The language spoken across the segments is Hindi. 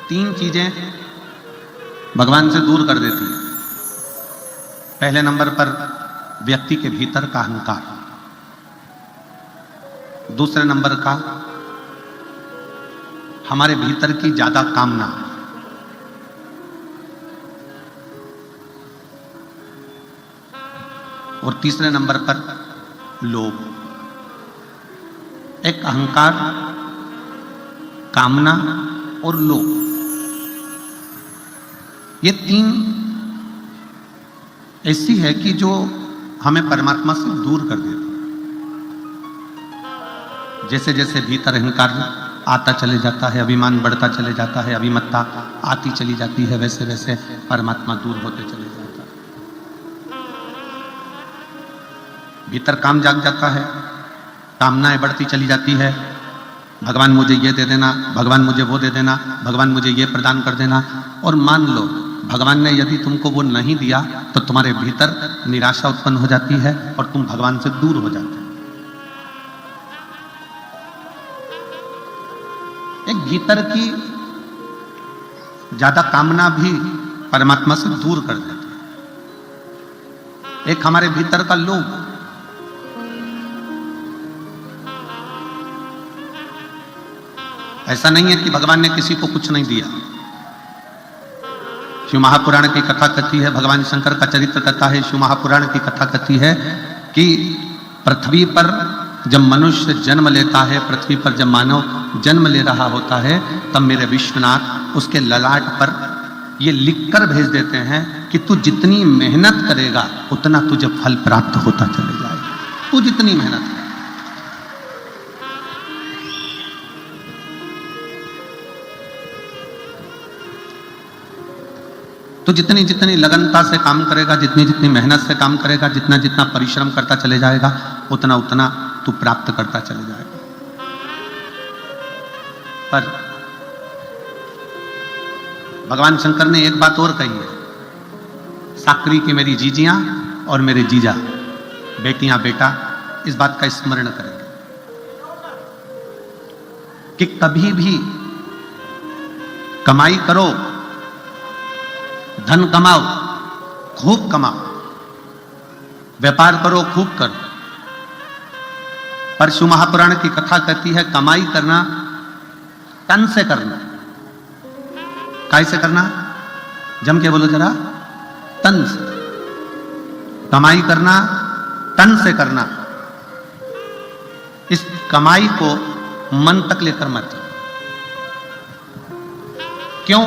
तीन चीजें भगवान से दूर कर देती हैं। पहले नंबर पर व्यक्ति के भीतर का अहंकार, दूसरे नंबर का हमारे भीतर की ज्यादा कामना, और तीसरे नंबर पर लोभ। एक अहंकार, कामना और लोभ, ये तीन ऐसी है कि जो हमें परमात्मा से दूर कर देती है। जैसे जैसे भीतर अहंकार आता चले जाता है, अभिमान बढ़ता चले जाता है, अभिमत्ता आती चली जाती है, वैसे वैसे परमात्मा दूर होते चले जाता है। भीतर काम जाग जाता है, कामनाएं बढ़ती चली जाती है। भगवान मुझे ये दे देना, भगवान मुझे वो दे देना, भगवान मुझे ये प्रदान कर देना। और मान लो भगवान ने यदि तुमको वो नहीं दिया तो तुम्हारे भीतर निराशा उत्पन्न हो जाती है और तुम भगवान से दूर हो जाते हो। एक भीतर की ज्यादा कामना भी परमात्मा से दूर कर देती है। एक हमारे भीतर का लोभ, ऐसा नहीं है कि भगवान ने किसी को कुछ नहीं दिया। शिव महापुराण की कथा कहती है, भगवान शंकर का चरित्र कहता है, शिव महापुराण की कथा कहती है कि पृथ्वी पर जब मनुष्य जन्म लेता है, पृथ्वी पर जब मानव जन्म ले रहा होता है, तब मेरे विश्वनाथ उसके ललाट पर ये लिखकर भेज देते हैं कि तू जितनी मेहनत करेगा उतना तुझे फल प्राप्त होता चले जाएगा। तू जितनी मेहनत कर, तो जितनी जितनी लगनता से काम करेगा, जितनी जितनी मेहनत से काम करेगा, जितना जितना परिश्रम करता चले जाएगा, उतना उतना तू प्राप्त करता चले जाएगा। पर भगवान शंकर ने एक बात और कही है, साकरी की मेरी जीजियां और मेरे जीजा, बेटियां बेटा, इस बात का स्मरण करेंगे कि कभी भी कमाई करो, धन कमाओ, खूब कमाओ, व्यापार करो, खूब करो, पर शिव महापुराण की कथा कहती है कमाई करना तन से करना। काय से करना? जम के बोलो जरा, तन से। कमाई करना तन से करना। इस कमाई को मन तक लेकर मत जाओ। क्यों?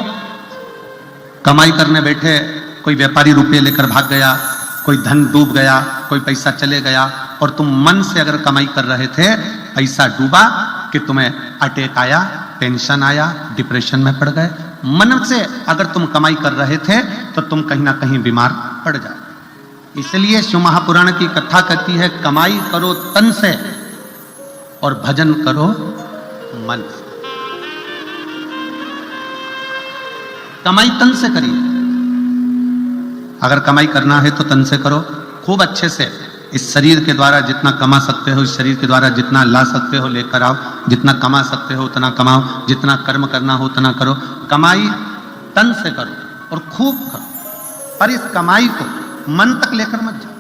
कमाई करने बैठे कोई व्यापारी रुपये लेकर भाग गया, कोई धन डूब गया, कोई पैसा चले गया, और तुम मन से अगर कमाई कर रहे थे, पैसा डूबा कि तुम्हें अटैक आया, टेंशन आया, डिप्रेशन में पड़ गए। मन से अगर तुम कमाई कर रहे थे तो तुम कहीं ना कहीं बीमार पड़ जाए। इसलिए शिव महापुराण की कथा कहती है कमाई करो तन से और भजन करो मन से। कमाई तन से करिए। अगर कमाई करना है तो तन से करो, खूब अच्छे से। इस शरीर के द्वारा जितना कमा सकते हो, इस शरीर के द्वारा जितना ला सकते हो लेकर आओ, जितना कमा सकते हो उतना कमाओ, जितना कर्म करना हो उतना करो। कमाई तन से करो और खूब करो, पर इस कमाई को मन तक लेकर मत जाओ।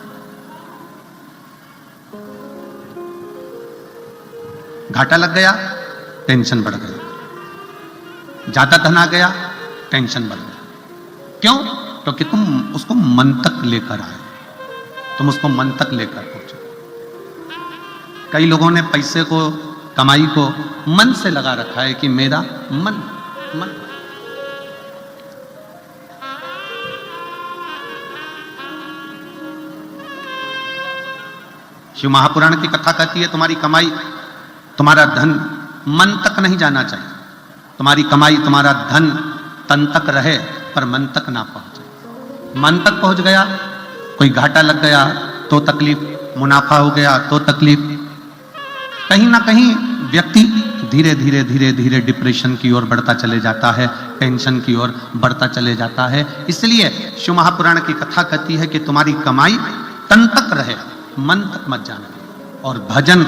घाटा लग गया, टेंशन बढ़ गया। ज्यादा धन आ गया, टेंशन बढ़ गया। क्यों? क्योंकि तुम उसको मन तक लेकर आए, तुम उसको मन तक लेकर पहुंचे। कई लोगों ने पैसे को, कमाई को मन से लगा रखा है कि मेरा मन मन। शिव महापुराण की कथा कहती है तुम्हारी कमाई, तुम्हारा धन मन तक नहीं जाना चाहिए। तुम्हारी कमाई, तुम्हारा धन तन तक रहे पर मन तक ना पहुंचे। मन तक पहुंच गया, कोई घाटा लग गया तो तकलीफ, मुनाफा हो गया तो तकलीफ। कहीं ना कहीं व्यक्ति धीरे धीरे धीरे धीरे डिप्रेशन की ओर बढ़ता चले जाता है, टेंशन की ओर बढ़ता चले जाता है। इसलिए शिव महापुराण की कथा कहती है कि तुम्हारी कमाई तन तक रहे, मन तक मत जाना। और भजन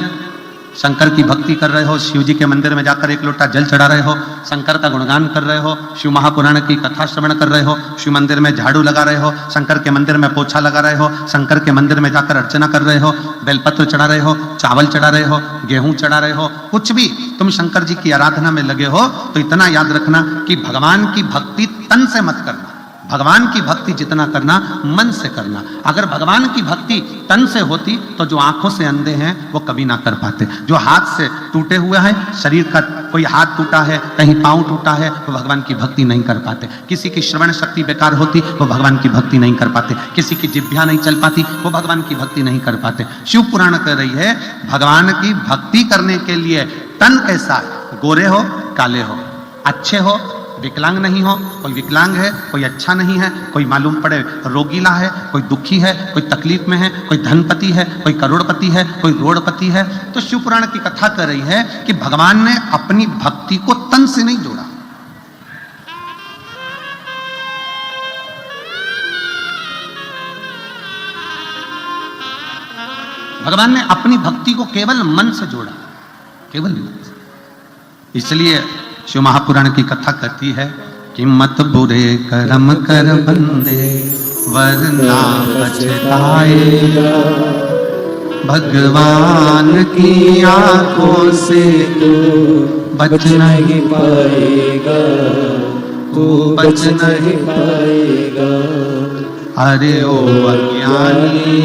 शंकर की भक्ति कर रहे हो, शिव जी के मंदिर में जाकर एक लोटा जल चढ़ा रहे हो, शंकर का गुणगान कर रहे हो, शिव महापुराण की कथा श्रवण कर रहे हो, शिव मंदिर में झाड़ू लगा रहे हो, शंकर के मंदिर में पोछा लगा रहे हो, शंकर के मंदिर में जाकर अर्चना कर रहे हो, बेलपत्र चढ़ा रहे हो, चावल चढ़ा रहे हो, गेहूं चढ़ा रहे हो, कुछ भी तुम शंकर जी की आराधना में लगे हो, तो इतना याद रखना कि भगवान की भक्ति तन से मत करना। भगवान की भक्ति जितना करना मन से करना। अगर भगवान की भक्ति तन से होती तो जो आंखों से अंधे हैं वो कभी ना कर पाते, जो हाथ से टूटे हुए हैं, शरीर का कोई हाथ टूटा है, कहीं पांव टूटा है, वो भगवान की भक्ति नहीं कर पाते। किसी की श्रवण शक्ति बेकार होती, वो भगवान की भक्ति नहीं कर पाते। किसी की जिह्वा नहीं चल पाती, वो भगवान की भक्ति नहीं कर पाते। शिव पुराण कह रही है भगवान की भक्ति करने के लिए तन कैसा है, गोरे हो काले हो, अच्छे हो विकलांग नहीं हो, कोई विकलांग है कोई अच्छा नहीं है, कोई मालूम पड़े रोगीला है, कोई दुखी है, कोई तकलीफ में है, कोई धनपति है, कोई करोड़पति है, कोई रोड़पति है। तो शिव पुराण की कथा कर रही है कि भगवान ने अपनी भक्ति को तन से नहीं जोड़ा। भगवान ने अपनी भक्ति को केवल मन से जोड़ा, केवल मन से। इसलिए शिव महापुराण की कथा कहती है कि मत बुरे कर्म कर बंदे वरना पछताएगा, भगवान की आंखों से तू बच नहीं पाएगा, तू बच नहीं पाएगा। अरे ओ अज्ञानी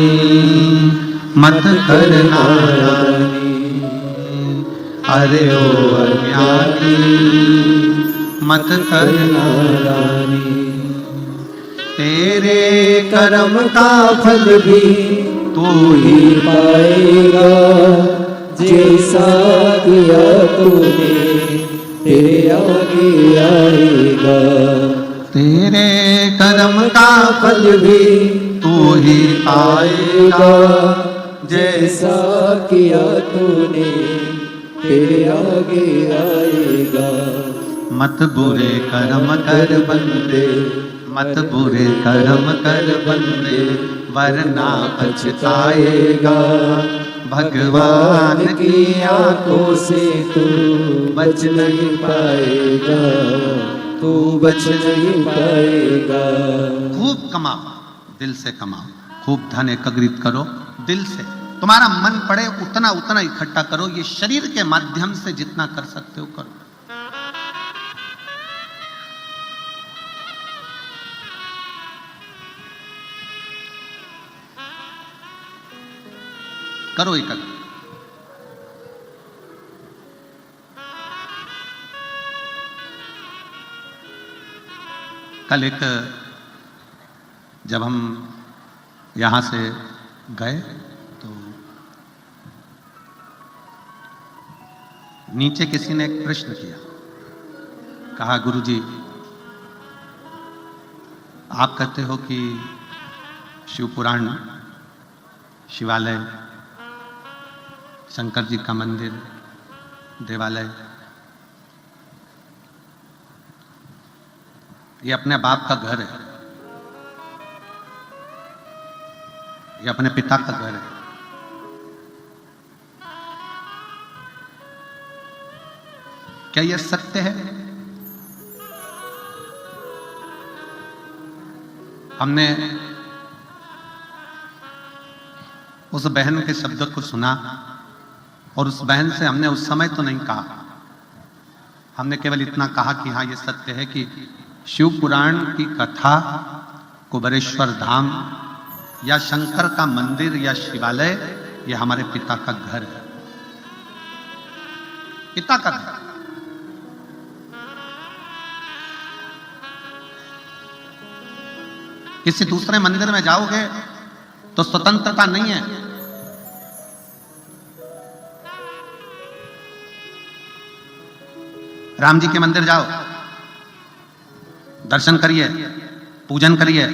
मत करना, अरे ओ अज्ञानी मत करना, तेरे कर्म का फल भी तू ही पाएगा, जैसा किया तूने तेरे आगे आएगा। तेरे कर्म का फल भी तू ही पाएगा, जैसा किया तूने तेरे आगे आएगा। मत बुरे कर्म कर बंदे, मत बुरे कर्म कर बंदे वरना पछताएगा, भगवान की आंखों से तू बच नहीं पाएगा, तू बच नहीं पाएगा। खूब कमाओ, दिल से कमाओ, खूब धन एकत्रित करो, दिल से तुम्हारा मन पड़े उतना उतना इकट्ठा करो। ये शरीर के माध्यम से जितना कर सकते हो करो। करो इकट्ठा। कल एक जब हम यहां से गए तो नीचे किसी ने एक प्रश्न किया, कहा गुरुजी आप कहते हो कि शिव पुराण, शिवालय, शंकर जी का मंदिर, देवालय, ये अपने बाप का घर है, ये अपने पिता का घर है। क्या यह सत्य है? हमने उस बहन के शब्द को सुना और उस बहन से हमने उस समय तो नहीं कहा, हमने केवल इतना कहा कि हाँ ये सत्य है कि शिव पुराण की कथा, कुबेरेश्वर धाम या शंकर का मंदिर या शिवालय, ये हमारे पिता का घर है, पिता का घर। किसी दूसरे मंदिर में जाओगे तो स्वतंत्रता नहीं है। राम जी के मंदिर जाओ, दर्शन करिए, पूजन करिए,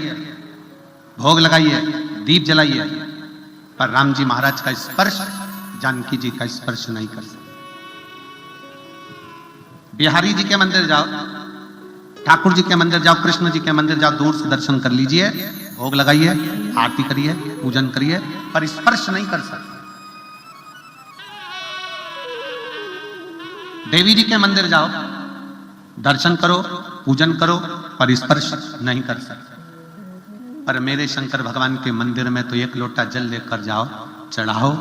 भोग लगाइए, दीप जलाइए, पर राम जी महाराज का स्पर्श, जानकी जी का स्पर्श नहीं कर सकते। बिहारी जी के मंदिर जाओ, ठाकुर जी के मंदिर जाओ, कृष्ण जी के मंदिर जाओ, दूर से दर्शन कर लीजिए, भोग लगाइए, आरती करिए, पूजन करिए, पर स्पर्श नहीं कर सकते। देवी जी के मंदिर जाओ, दर्शन करो, पूजन करो, पर स्पर्श नहीं कर सकते। पर मेरे शंकर भगवान के मंदिर में तो एक लोटा जल लेकर जाओ, चढ़ाओ,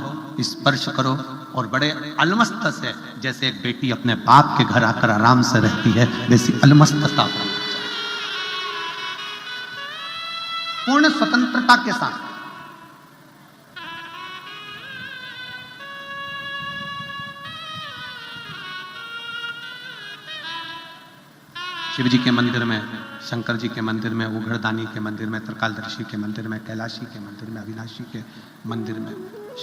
स्पर्श करो और बड़े अलमस्त से, जैसे एक बेटी अपने बाप के घर आकर आराम से रहती है, वैसी अलमस्तता, पूर्ण स्वतंत्रता के साथ। शिव जी के मंदिर में, शंकर जी के मंदिर में, उघड़दानी के मंदिर में, त्रिकालदर्शी के मंदिर में, कैलाशी के मंदिर में, अविनाशी के मंदिर में,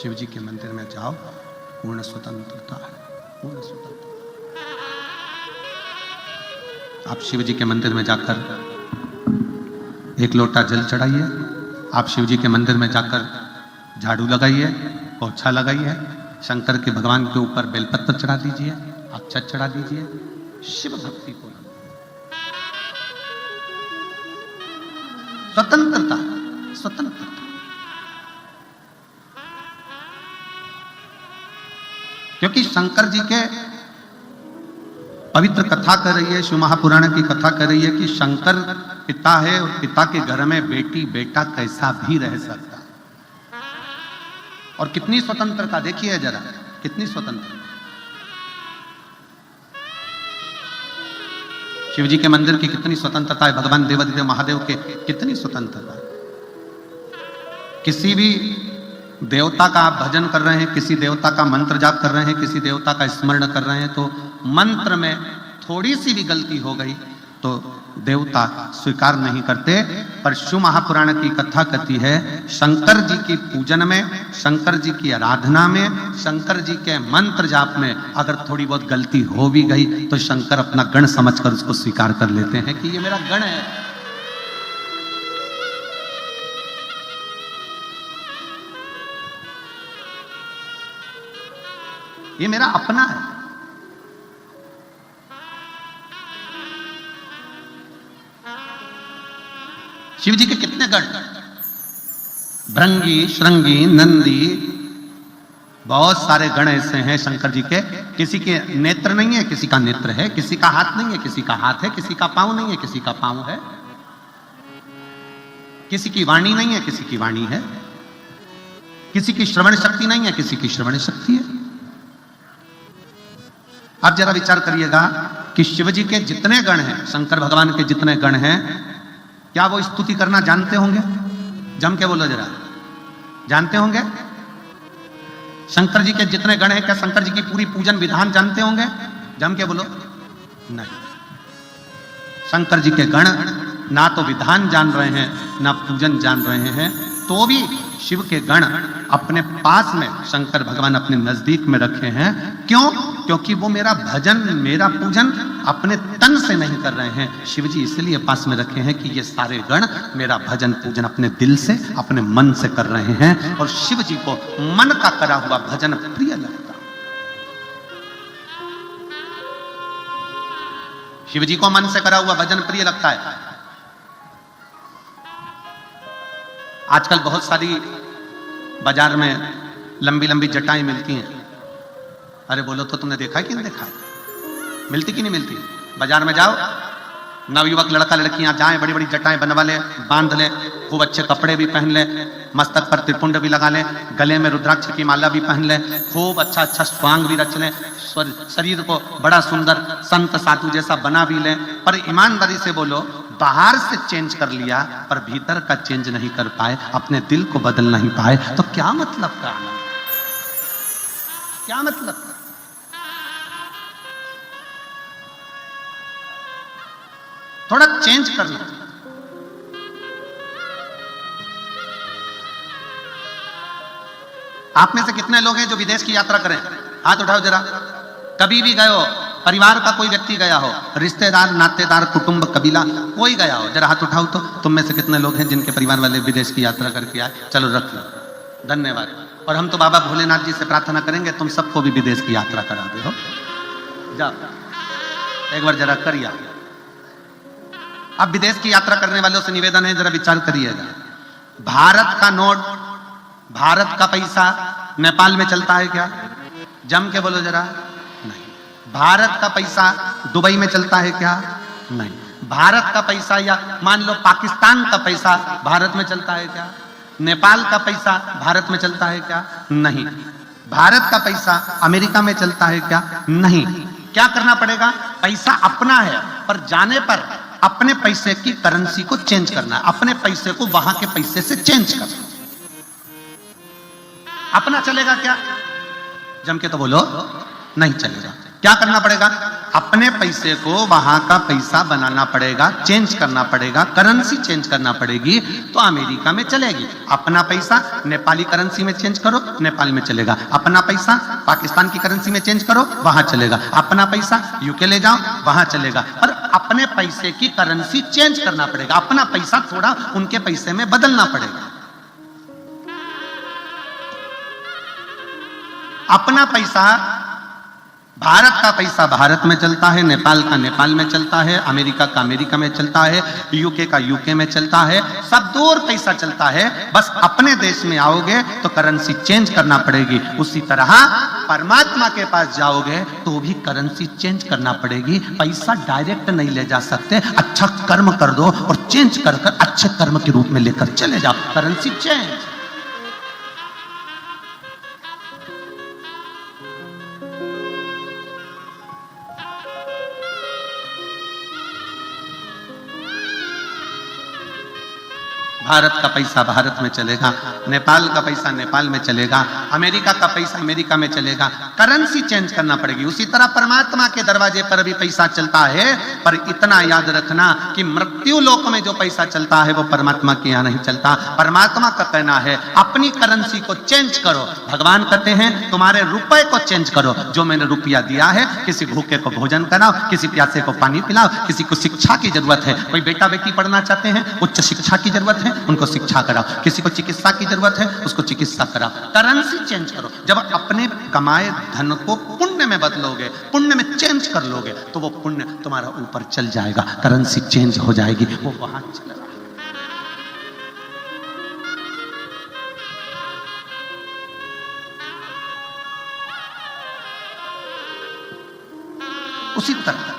शिव जी के मंदिर में जाओ, पूर्ण स्वतंत्रता है, पूर्ण स्वतंत्रता। आप शिव जी के मंदिर में जाकर एक लोटा जल चढ़ाइए, आप शिव जी के मंदिर में जाकर झाड़ू लगाइए, पोछा लगाइए, शंकर के भगवान के ऊपर बेलपत्र चढ़ा दीजिए, अक्षत चढ़ा दीजिए, शिव भक्ति को। स्वतंत्रता, स्वतंत्रता। क्योंकि शंकर जी के पवित्र कथा कर रही है, शिव महापुराण की कथा कर रही है कि शंकर पिता है और पिता के घर में बेटी बेटा कैसा भी रह सकता है। और कितनी स्वतंत्रता देखिए जरा, कितनी स्वतंत्रता। शिव जी के मंदिर की कितनी स्वतंत्रता है, भगवान देवादिदेव महादेव के कितनी स्वतंत्रता है। किसी भी देवता का आप भजन कर रहे हैं, किसी देवता का मंत्र जाप कर रहे हैं, किसी देवता का स्मरण कर रहे हैं, तो मंत्र में थोड़ी सी भी गलती हो गई तो देवता स्वीकार नहीं करते। पर शिव महापुराण की कथा कहती है शंकर जी की पूजन में, शंकर जी की आराधना में, शंकर जी के मंत्र जाप में अगर थोड़ी बहुत गलती हो भी गई तो शंकर अपना गण समझकर उसको स्वीकार कर लेते हैं कि ये मेरा गण है। ये मेरा अपना है। शिव जी के कितने गण, भृंगी, श्रृंगी, नंदी, बहुत सारे गण ऐसे हैं शंकर जी के। किसी के नेत्र नहीं है, किसी का नेत्र है, किसी का हाथ नहीं है, किसी का हाथ है, किसी का पांव नहीं है, किसी का पांव है, किसी की वाणी नहीं है, किसी की वाणी है, किसी की श्रवण शक्ति नहीं है, किसी की श्रवण शक्ति है। अब जरा विचार करिएगा कि शिव जी के जितने गण हैं, शंकर भगवान के जितने गण हैं, क्या वो स्तुति करना जानते होंगे? जम के बोलो जरा, जानते होंगे? शंकर जी के जितने गण हैं, क्या शंकर जी की पूरी पूजन विधान जानते होंगे? जम के बोलो। नहीं, शंकर जी के गण ना तो विधान जान रहे हैं, ना पूजन जान रहे हैं, तो भी शिव के गण अपने पास में शंकर भगवान अपने नजदीक में रखे हैं। क्यों? क्योंकि वो मेरा भजन, मेरा पूजन अपने तन से नहीं कर रहे हैं, शिव जी इसलिए पास में रखे हैं कि ये सारे गण मेरा भजन पूजन अपने दिल से, अपने मन से कर रहे हैं। और शिव जी को मन का करा हुआ भजन प्रिय लगता। शिव जी को मन से करा हुआ भजन प्रिय लगता है। आजकल बहुत सारी बाजार में लंबी लंबी जटाएं मिलती हैं। अरे बोलो तो तुमने देखा है कि नहीं देखा है? मिलती कि नहीं मिलती? बाजार में जाओ, नवयुवक लड़का लड़कियां जाएं, बड़ी बड़ी जटाएं बनवा ले, बांध ले, खूब अच्छे कपड़े भी पहन ले, मस्तक पर त्रिपुंड भी लगा ले, गले में रुद्राक्ष की माला भी पहन ले, खूब अच्छा अच्छा स्वांग भी रच ले, शरीर को बड़ा सुंदर संत साधु जैसा बना भी ले। पर ईमानदारी से बोलो, बाहर से चेंज कर लिया पर भीतर का चेंज नहीं कर पाए, अपने दिल को बदल नहीं पाए, तो क्या मतलब का आनंद? क्या मतलब का? थोड़ा चेंज करना। आप में से कितने लोग हैं जो विदेश की यात्रा करें? हाथ उठाओ जरा। कभी भी गए हो, परिवार का कोई व्यक्ति गया हो, रिश्तेदार, नातेदार, कुटुंब, कबीला, कोई गया हो, जरा हाथ उठाओ तो। तुम में से कितने लोग हैं जिनके परिवार वाले विदेश की यात्रा करके आए? चलो रख लो, धन्यवाद। और हम तो बाबा भोलेनाथ जी से प्रार्थना करेंगे तुम सबको भी विदेश की यात्रा करा दे हो। जाओ एक बार जरा करिए। अब विदेश की यात्रा करने वालों से निवेदन है, जरा विचार करिएगा। भारत का नोट, भारत का पैसा नेपाल में चलता है क्या? जम के बोलो जरा। नहीं, भारत का पैसा दुबई में चलता है क्या? नहीं। भारत का पैसा या मान लो पाकिस्तान का पैसा भारत में चलता है क्या? नेपाल का पैसा भारत में चलता है क्या? नहीं। भारत का पैसा अमेरिका में चलता है क्या? नहीं। क्या करना पड़ेगा? पैसा अपना है, पर जाने पर अपने पैसे की करेंसी को चेंज करना है, अपने पैसे को वहां के पैसे से चेंज करना। अपना चलेगा क्या? जम के तो बोलो, नहीं चलेगा। क्या करना पड़ेगा? अपने पैसे को वहां का पैसा बनाना पड़ेगा, चेंज करना पड़ेगा, करेंसी चेंज करना पड़ेगी, तो अमेरिका में चलेगी। अपना पैसा नेपाली करेंसी में चेंज करो, नेपाल में चलेगा। अपना पैसा पाकिस्तान की करेंसी में चेंज करो, वहां चलेगा। अपना पैसा यूके ले जाओ, वहां चलेगा। पर अपने पैसे की करेंसी चेंज करना पड़ेगा, अपना पैसा थोड़ा उनके पैसे में बदलना पड़ेगा। अपना पैसा, भारत का पैसा भारत में चलता है, नेपाल का नेपाल में चलता है, अमेरिका का अमेरिका में चलता है, यूके का यूके में चलता है, सब दूर पैसा चलता है। बस अपने देश में आओगे तो करेंसी चेंज करना पड़ेगी। उसी तरह परमात्मा के पास जाओगे तो भी करेंसी चेंज करना पड़ेगी। पैसा डायरेक्ट नहीं ले जा सकते, अच्छा कर्म कर दो और चेंज कर कर अच्छे कर्म के रूप में लेकर चले जाओ, करेंसी चेंज। भारत का पैसा भारत में चलेगा, नेपाल का पैसा नेपाल में चलेगा, अमेरिका का पैसा अमेरिका में चलेगा, करेंसी चेंज करना पड़ेगी। उसी तरह परमात्मा के दरवाजे पर भी पैसा चलता है, पर इतना याद रखना कि मृत्यु लोक में जो पैसा चलता है वो परमात्मा के यहाँ नहीं चलता। परमात्मा का कहना है अपनी करेंसी को चेंज करो। भगवान कहते हैं तुम्हारे रुपए को चेंज करो। जो मैंने रुपया दिया है, किसी भूखे को भोजन कराओ, किसी प्यासे को पानी पिलाओ, किसी को शिक्षा की जरूरत है, कोई बेटा बेटी पढ़ना चाहते हैं, उच्च शिक्षा की जरूरत है, उनको शिक्षा कराओ, किसी को चिकित्सा की जरूरत है, उसको चिकित्सा कराओ। करेंसी चेंज करो। जब अपने कमाए धन को पुण्य में बदलोगे, पुण्य में चेंज कर लोगे, तो वो पुण्य तुम्हारा ऊपर चल जाएगा, करेंसी चेंज हो जाएगी, वो वहां चलेगा। उसी तरह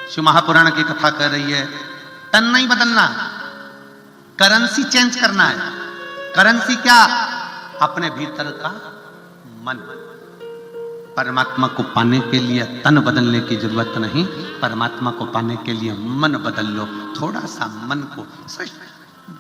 शिव महापुराण की कथा कर रही है, तन नहीं बदलना, करेंसी चेंज करना है। करेंसी क्या? अपने भीतर का मन। परमात्मा को पाने के लिए तन बदलने की जरूरत नहीं, परमात्मा को पाने के लिए मन बदल लो। थोड़ा सा मन को,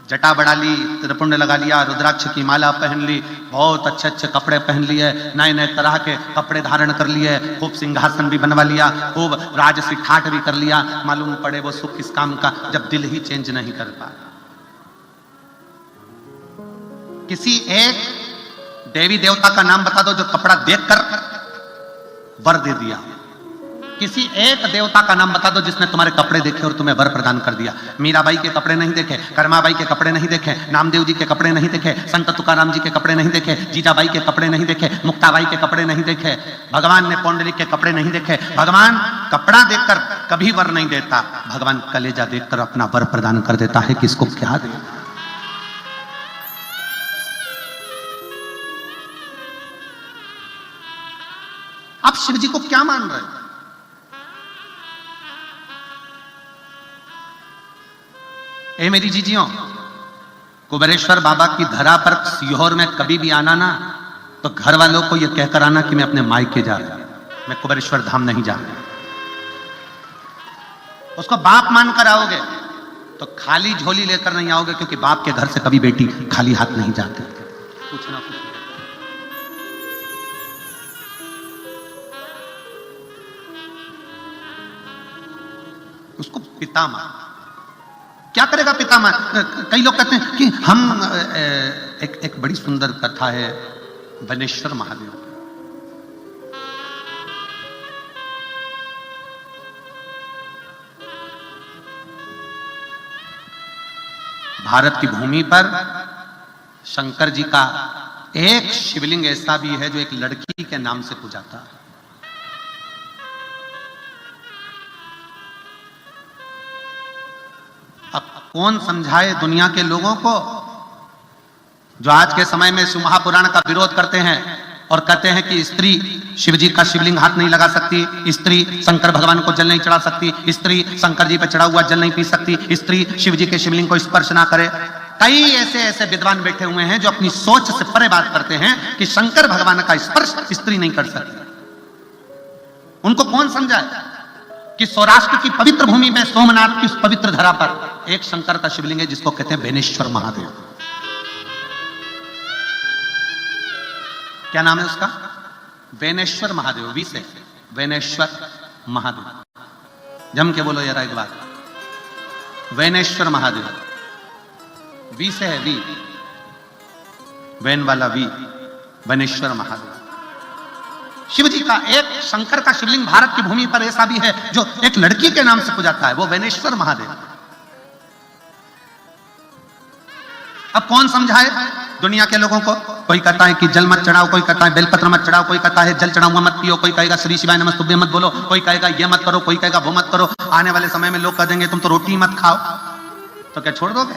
जटा बढ़ा ली, त्रिपुंड लगा लिया, रुद्राक्ष की माला पहन ली, बहुत अच्छे अच्छे कपड़े पहन लिए, नए नए तरह के कपड़े धारण कर लिए, खूब सिंहासन भी बनवा लिया, खूब राजसी ठाट भी कर लिया, मालूम पड़े वो सुख किस काम का, जब दिल ही चेंज नहीं कर पा। किसी एक देवी देवता का नाम बता दो जो कपड़ा देखकर वर दे दिया। किसी एक देवता का नाम बता दो जिसने तुम्हारे कपड़े देखे और तुम्हें वर प्रदान कर दिया। मीराबाई के कपड़े नहीं देखे, कर्माबाई के कपड़े नहीं देखे, नामदेव जी के कपड़े नहीं देखे, संत तुकाराम जी के कपड़े नहीं देखे, जीजाबाई के कपड़े नहीं देखे, मुक्ताबाई के कपड़े नहीं देखे, भगवान ने पौंडलिक के कपड़े नहीं देखे। भगवान कपड़ा देखकर कभी वर नहीं देता, भगवान कलेजा देखकर अपना वर प्रदान कर देता है। किसको क्या दे? आप शिव जी को क्या मान रहे हैं? ए मेरी जीजियों, कुबेरेश्वर बाबा की धरा पर सीहोर में कभी भी आना ना, तो घर वालों को यह कहकर आना कि मैं अपने मायके जा रहा हूं, मैं कुबेरेश्वर धाम नहीं जा रहा। उसको बाप मानकर आओगे तो खाली झोली लेकर नहीं आओगे, क्योंकि बाप के घर से कभी बेटी खाली हाथ नहीं जाती, कुछ ना कुछ। उसको पिता मान। क्या करेगा पिता मान? कई लोग कहते हैं कि हम एक बड़ी सुंदर कथा है बनेश्वर महादेव। भारत की भूमि पर शंकर जी का एक शिवलिंग ऐसा भी है जो एक लड़की के नाम से पूजाता है। अब कौन समझाए दुनिया के लोगों को जो आज के समय में शिव महापुराण का विरोध करते हैं और कहते हैं कि स्त्री शिव जी का शिवलिंग हाथ नहीं लगा सकती, स्त्री शंकर भगवान को जल नहीं चढ़ा सकती, स्त्री शंकर जी पे चढ़ा हुआ जल नहीं पी सकती, स्त्री शिव जी के शिवलिंग को स्पर्श ना करे। कई ऐसे ऐसे विद्वान बैठे हुए हैं जो अपनी सोच से परे बात करते हैं कि शंकर भगवान का स्पर्श स्त्री नहीं कर सकती। उनको कौन समझाए कि सौराष्ट्र की पवित्र भूमि में सोमनाथ की उस पवित्र धरा पर एक शंकर का शिवलिंग है जिसको कहते हैं बेनेश्वर महादेव। क्या नाम है उसका? बेनेश्वर महादेव। वी से बेनेश्वर महादेव। जम के बोलो यार एक बात, बेनेश्वर महादेव। वी से है वी, वैन वाला वी, बेनेश्वर महादेव। शिव जी का एक शंकर का शिवलिंग भारत की भूमि पर ऐसा भी है जो एक लड़की के नाम से पूजाता है, वो बेनेश्वर महादेव। अब कौन समझाए दुनिया के लोगों को? कोई कहता है कि जल मत चढ़ाओ, कोई कहता है बेलपत्र मत चढ़ाओ, कोई कहता है जल चढ़ाऊंगा मत पियो, कोई कहेगा श्री शिवाय नमस्तुभ्यं मत बोलो, कोई कहेगा ये मत करो, कोई कहेगा वो मत करो। आने वाले समय में लोग कह देंगे तुम तो रोटी मत खाओ, तो क्या छोड़ दोगे?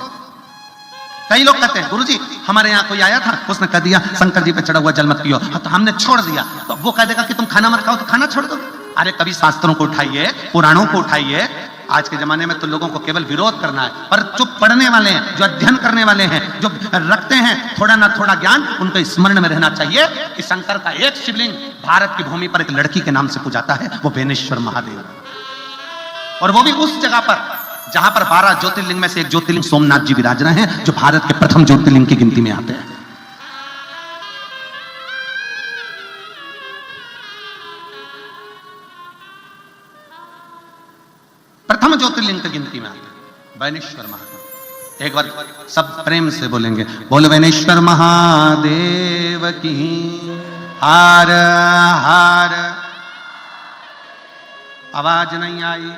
कई लोग कहते हैं गुरुजी हमारे यहाँ कोई आया था, उसने कह दिया शंकर जी पे चढ़ा हुआ जल मत पियो, तो हमने छोड़ दिया। तो वो कह देगा कि तुम खाना मत खाओ, तो खाना छोड़ दो। अरे कभी शास्त्रों को उठाइए, पुराणों को उठाइए। आज के जमाने में तो लोगों को केवल विरोध करना है, पर जो पढ़ने वाले हैं, जो अध्ययन करने वाले हैं, जो रखते हैं थोड़ा ना थोड़ा ज्ञान, उनको स्मरण में रहना चाहिए कि शंकर का एक शिवलिंग भारत की भूमि पर एक लड़की के नाम से पूजाता है, वो बेनेश्वर महादेव। और वो भी उस जगह पर जहां पर 12 ज्योतिर्लिंग में से एक ज्योतिर्लिंग सोमनाथ जी विराज रहे हैं, जो भारत के प्रथम ज्योतिर्लिंग की गिनती में आते हैं। प्रथम ज्योतिर्लिंग की गिनती में आते हैं बेनेश्वर महादेव। एक बार सब प्रेम से बोलेंगे, बोलो बेनेश्वर महादेव की हार हार। आवाज नहीं आई।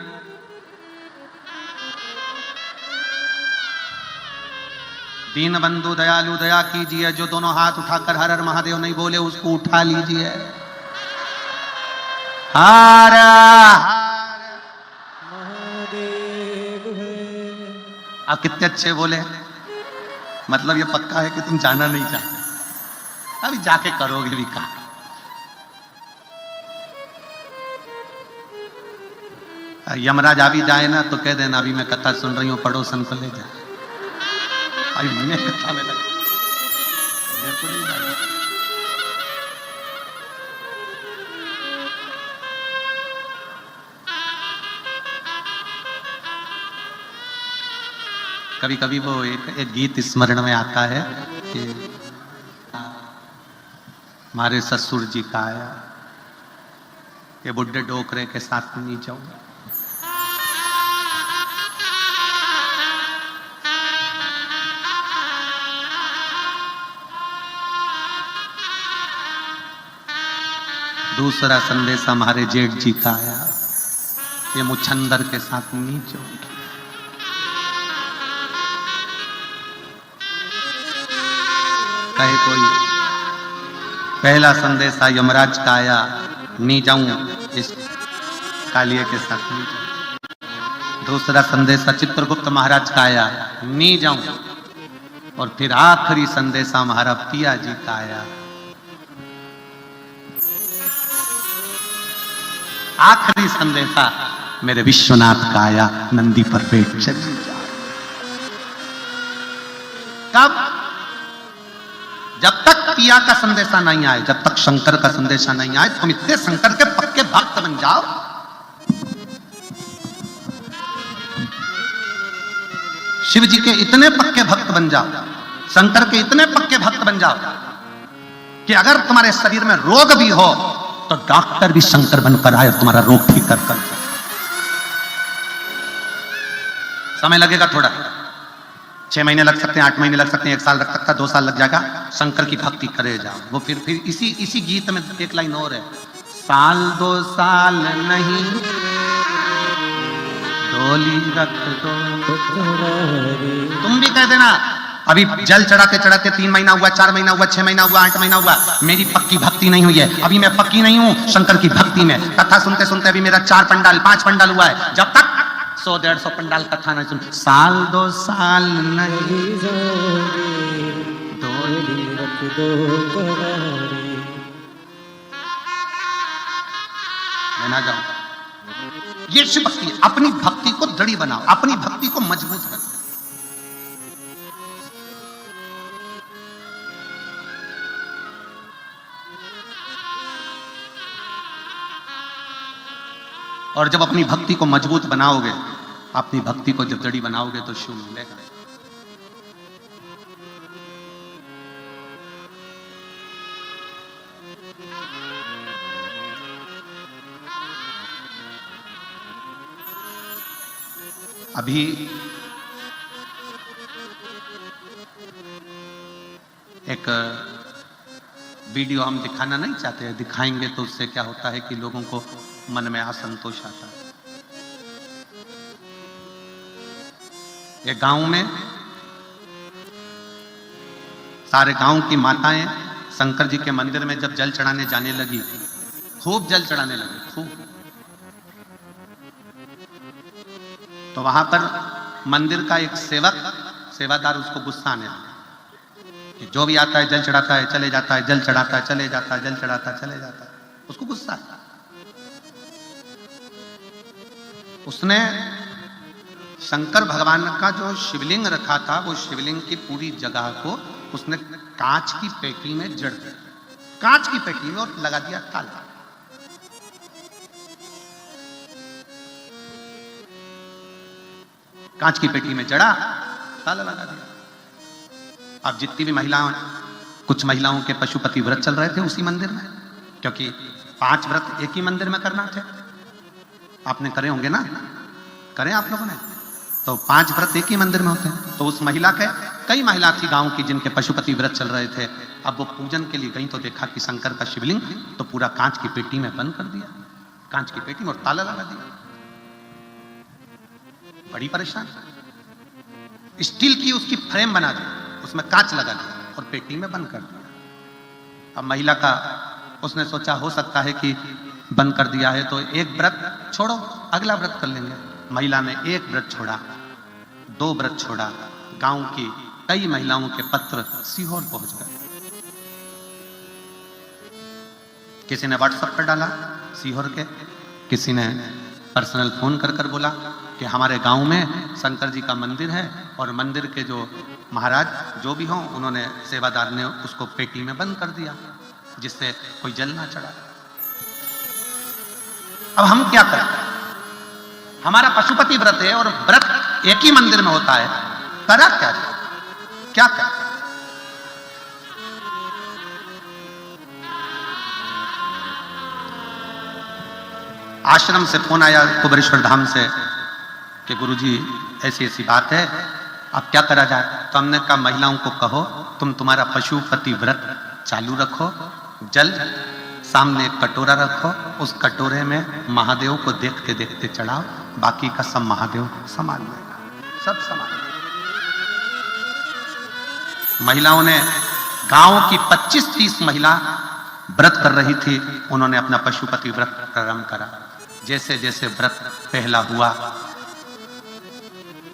दीन बंधु दयालु दया कीजिए, जो दोनों हाथ उठाकर हर हर महादेव नहीं बोले उसको उठा लीजिए। हर हर महादेव। आप कितने अच्छे बोले, मतलब ये पक्का है कि तुम जाना नहीं चाहते, अभी जाके करोगे भी कहा। यमराज अभी जाए ना तो कह देना अभी मैं कथा सुन रही हूं, पड़ोसन को ले जाए। अभी मैं कथा में लगा, कभी कभी वो एक गीत स्मरण में आता है कि हमारे ससुर जी का आया कि बुड्ढे डोकरे के साथ नहीं जाऊंगा। दूसरा संदेश हमारे जेठ जी का आया, ये मुछंदर के साथ नहीं जाऊंगी। कहे कोई पहला संदेश यमराज का आया, नहीं जाऊं इस कालिए के साथ नहीं जाऊं। दूसरा संदेश चित्रगुप्त महाराज का आया, नहीं जाऊं। और फिर आखिरी संदेश हमारा पिया जी का आया। आखिरी संदेशा मेरे विश्वनाथ का आया, नंदी पर बैठ चली जा। कब? जब तक पिया का संदेशा नहीं आए, जब तक शंकर का संदेशा नहीं आए, तुम इतने शंकर के पक्के भक्त बन जाओ। शिव जी के इतने पक्के भक्त बन जाओ, शंकर के इतने पक्के भक्त बन जाओ कि अगर तुम्हारे शरीर में रोग भी हो तो डॉक्टर भी शंकर बनकर आए और तुम्हारा रोग ठीक कर। समय लगेगा थोड़ा, 6 महीने लग सकते हैं, 8 महीने लग सकते हैं, 1 साल लग सकता है, 2 साल लग जाएगा। शंकर की भक्ति करे जाओ। वो फिर इसी गीत में एक लाइन और है, साल 2 साल नहीं डोली रख दो। तुम भी कह देना अभी जल चढ़ाते चढ़ाते 3 महीना हुआ, 4 महीना हुआ, 6 महीना हुआ, 8 महीना हुआ, मेरी पक्की भक्ति नहीं हुई है, अभी मैं पक्की नहीं हूं शंकर की भक्ति में। कथा सुनते सुनते अभी मेरा 4 पंडाल 5 पंडाल हुआ है। जब तक 100-150 पंडाल कथा नहीं सुन, साल 2 साल नहीं डोली रख दो। पहना जाऊंगा। ये शिव भक्ति है। अपनी भक्ति को दृढ़ बनाओ, अपनी भक्ति को मजबूत बनाओ। और जब अपनी भक्ति को मजबूत बनाओगे, अपनी भक्ति को जब दृढ़ बनाओगे तो शिव मिलेगा। अभी एक वीडियो हम दिखाना नहीं चाहते हैं, दिखाएंगे तो उससे क्या होता है कि लोगों को मन में असंतोष आता है। ये गांव में सारे गांव की माताएं शंकर जी के मंदिर में जब जल चढ़ाने जाने लगी, खूब जल चढ़ाने लगी, खूब। तो वहां पर मंदिर का एक सेवादार उसको गुस्सा आने लगा कि जो भी आता है जल चढ़ाता है चले जाता है, जल चढ़ाता है चले जाता है, जल चढ़ाता है चले जाता है। उसको गुस्सा आया। उसने शंकर भगवान का जो शिवलिंग रखा था, वो शिवलिंग की पूरी जगह को उसने कांच की पेटी में जड़ दिया, कांच की पेटी में, और लगा दिया ताला। कांच की पेटी में जड़ा, ताला लगा दिया। अब जितनी भी महिलाएं, कुछ महिलाओं के पशुपति व्रत चल रहे थे उसी मंदिर में, क्योंकि 5 व्रत एक ही मंदिर में करना थे। आपने करे होंगे ना, करें आप लोगों ने, तो 5 व्रत एक ही मंदिर में होते हैं। तो उस महिला के, कई महिला थी गांव की जिनके पशुपति व्रत चल रहे थे। अब वो पूजन के लिए गई तो देखा कि शंकर का शिवलिंग तो पूरा कांच की पेटी में बंद कर दिया, कांच की पेटी में, और ताला लगा दिया। बड़ी परेशान, स्टील की उसकी फ्रेम बना दी, उसमें कांच लगा दिया और पेटी में बंद कर दिया। अब महिला का, उसने सोचा हो सकता है कि बंद कर दिया है तो एक व्रत छोड़ो, अगला व्रत कर लेंगे। महिला ने 1 व्रत छोड़ा, 2 व्रत छोड़ा। गांव की कई महिलाओं के पत्र सीहोर पहुंच गए। किसी ने व्हाट्सएप पर डाला सीहोर के, किसी ने पर्सनल फोन कर बोला कि हमारे गांव में शंकर जी का मंदिर है और मंदिर के जो महाराज जो भी हों, उन्होंने, सेवादार ने उसको पेटी में बंद कर दिया जिससे कोई जल ना चढ़ा। अब हम क्या करें? हमारा पशुपति व्रत है और व्रत एक ही मंदिर में होता है, करा क्या जाए? क्या करें? आश्रम से फोन आया कुबेरेश्वर धाम से कि गुरुजी ऐसी ऐसी बात है, अब क्या करा जाए? तो हमने कहा महिलाओं को कहो तुम तुम्हारा पशुपति व्रत चालू रखो, जल सामने एक कटोरा रखो, उस कटोरे में महादेव को देखते देखते चढ़ाओ, बाकी का सब महादेव संभाल लेगा, सब संभाल लेगा। महिलाओं ने, गांव की 25-30 महिला व्रत कर रही थी, उन्होंने अपना पशुपति व्रत प्रारंभ करा। जैसे जैसे व्रत पहला हुआ,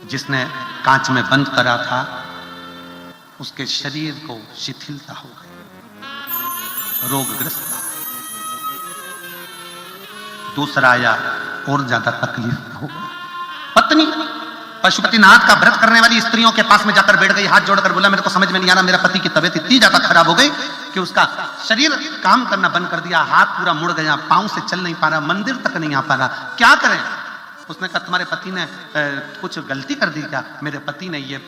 जिसने कांच में बंद करा था उसके शरीर को शिथिलता हो गई, रोगग्रस्त। दूसरा आया और ज्यादा तकलीफ हो गई। पत्नी पशुपतिनाथ का व्रत करने वाली स्त्रियों के पास में जाकर बैठ गई, हाथ जोड़कर बोला मेरे को समझ में नहीं आ रहा, मेरा पति की तबीयत इतनी ज्यादा खराब हो गई कि उसका शरीर काम करना बंद कर दिया, हाथ पूरा मुड़ गया, पांव से चल नहीं पा रहा, मंदिर तक नहीं आ पा रहा, क्या करें? उसने कहा तुम्हारे पति ने कुछ गलती कर दी क्या? मेरे पति ने ये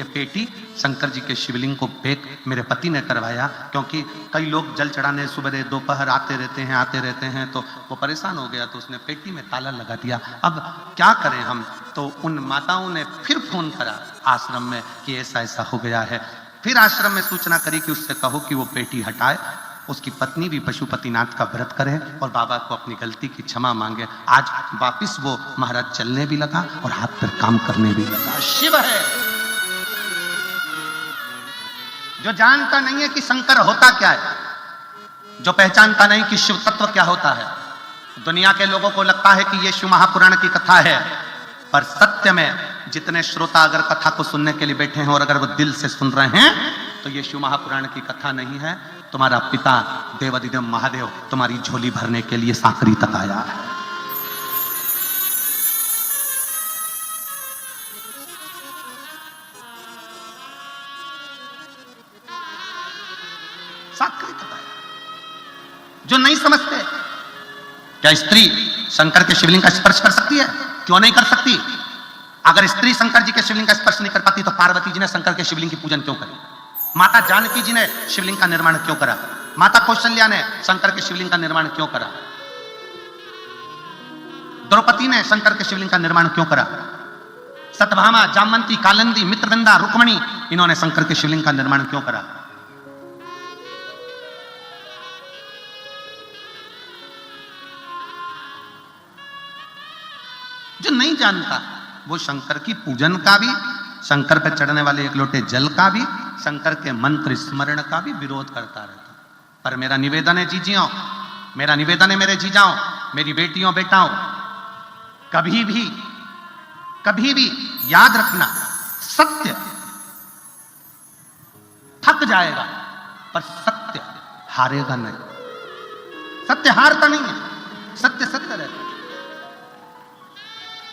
पेटी शंकर जी के शिवलिंग को पैक मेरे पति ने करवाया, क्योंकि कई लोग जल चढ़ाने सुबह दोपहर आते रहते हैं तो वो परेशान हो गया, तो उसने पेटी में ताला लगा दिया। अब क्या करें हम? तो उन माताओं ने फिर फोन करा आश्रम में कि ऐसा ऐसा हो गया है। फिर आश्रम में सूचना करी कि उससे कहो कि वो पेटी हटाए, उसकी पत्नी भी पशुपतिनाथ का व्रत करे और बाबा को अपनी गलती की क्षमा मांगे। आज वापिस वो महाराज चलने भी लगा और हाथ पर काम करने भी लगा। शिव है जो जानता नहीं है कि शंकर होता क्या है, जो पहचानता नहीं कि शिव तत्व क्या होता है। दुनिया के लोगों को लगता है कि ये शिव महापुराण की कथा है, पर सत्य में जितने श्रोता अगर कथा को सुनने के लिए बैठे हैं और अगर वो दिल से सुन रहे हैं तो ये शिव महापुराण की कथा नहीं है। तुम्हारा पिता देवाधिदेव महादेव तुम्हारी झोली भरने के लिए सांकरी तक आया है। साक्री बताया। जो नहीं समझते, क्या स्त्री शंकर के शिवलिंग का स्पर्श कर सकती है? क्यों नहीं कर सकती? अगर स्त्री शंकर जी के शिवलिंग का स्पर्श नहीं कर पाती तो पार्वती जी ने शंकर के शिवलिंग की पूजन क्यों करी? माता जानकी जी ने शिवलिंग का निर्माण क्यों करा? माता कौशल्या ने शंकर के शिवलिंग का निर्माण क्यों करा? द्रौपदी ने शंकर के शिवलिंग का निर्माण क्यों करा? सत्यभामा, जामवंती, कालिंदी, मित्रविंदा, रुक्मणी, इन्होंने शंकर के शिवलिंग का निर्माण क्यों करा? जो नहीं जानता वो शंकर की पूजन का भी, शंकर पर चढ़ने वाले एक लोटे जल का भी, शंकर के मंत्र स्मरण का भी विरोध करता रहता। पर मेरा निवेदन है जीजियों, मेरा निवेदन है मेरे जीजाओं, मेरी बेटियों बेटाओं, कभी भी याद रखना, सत्य थक जाएगा पर सत्य हारेगा नहीं। सत्य हारता नहीं है, सत्य सत्य रहता है।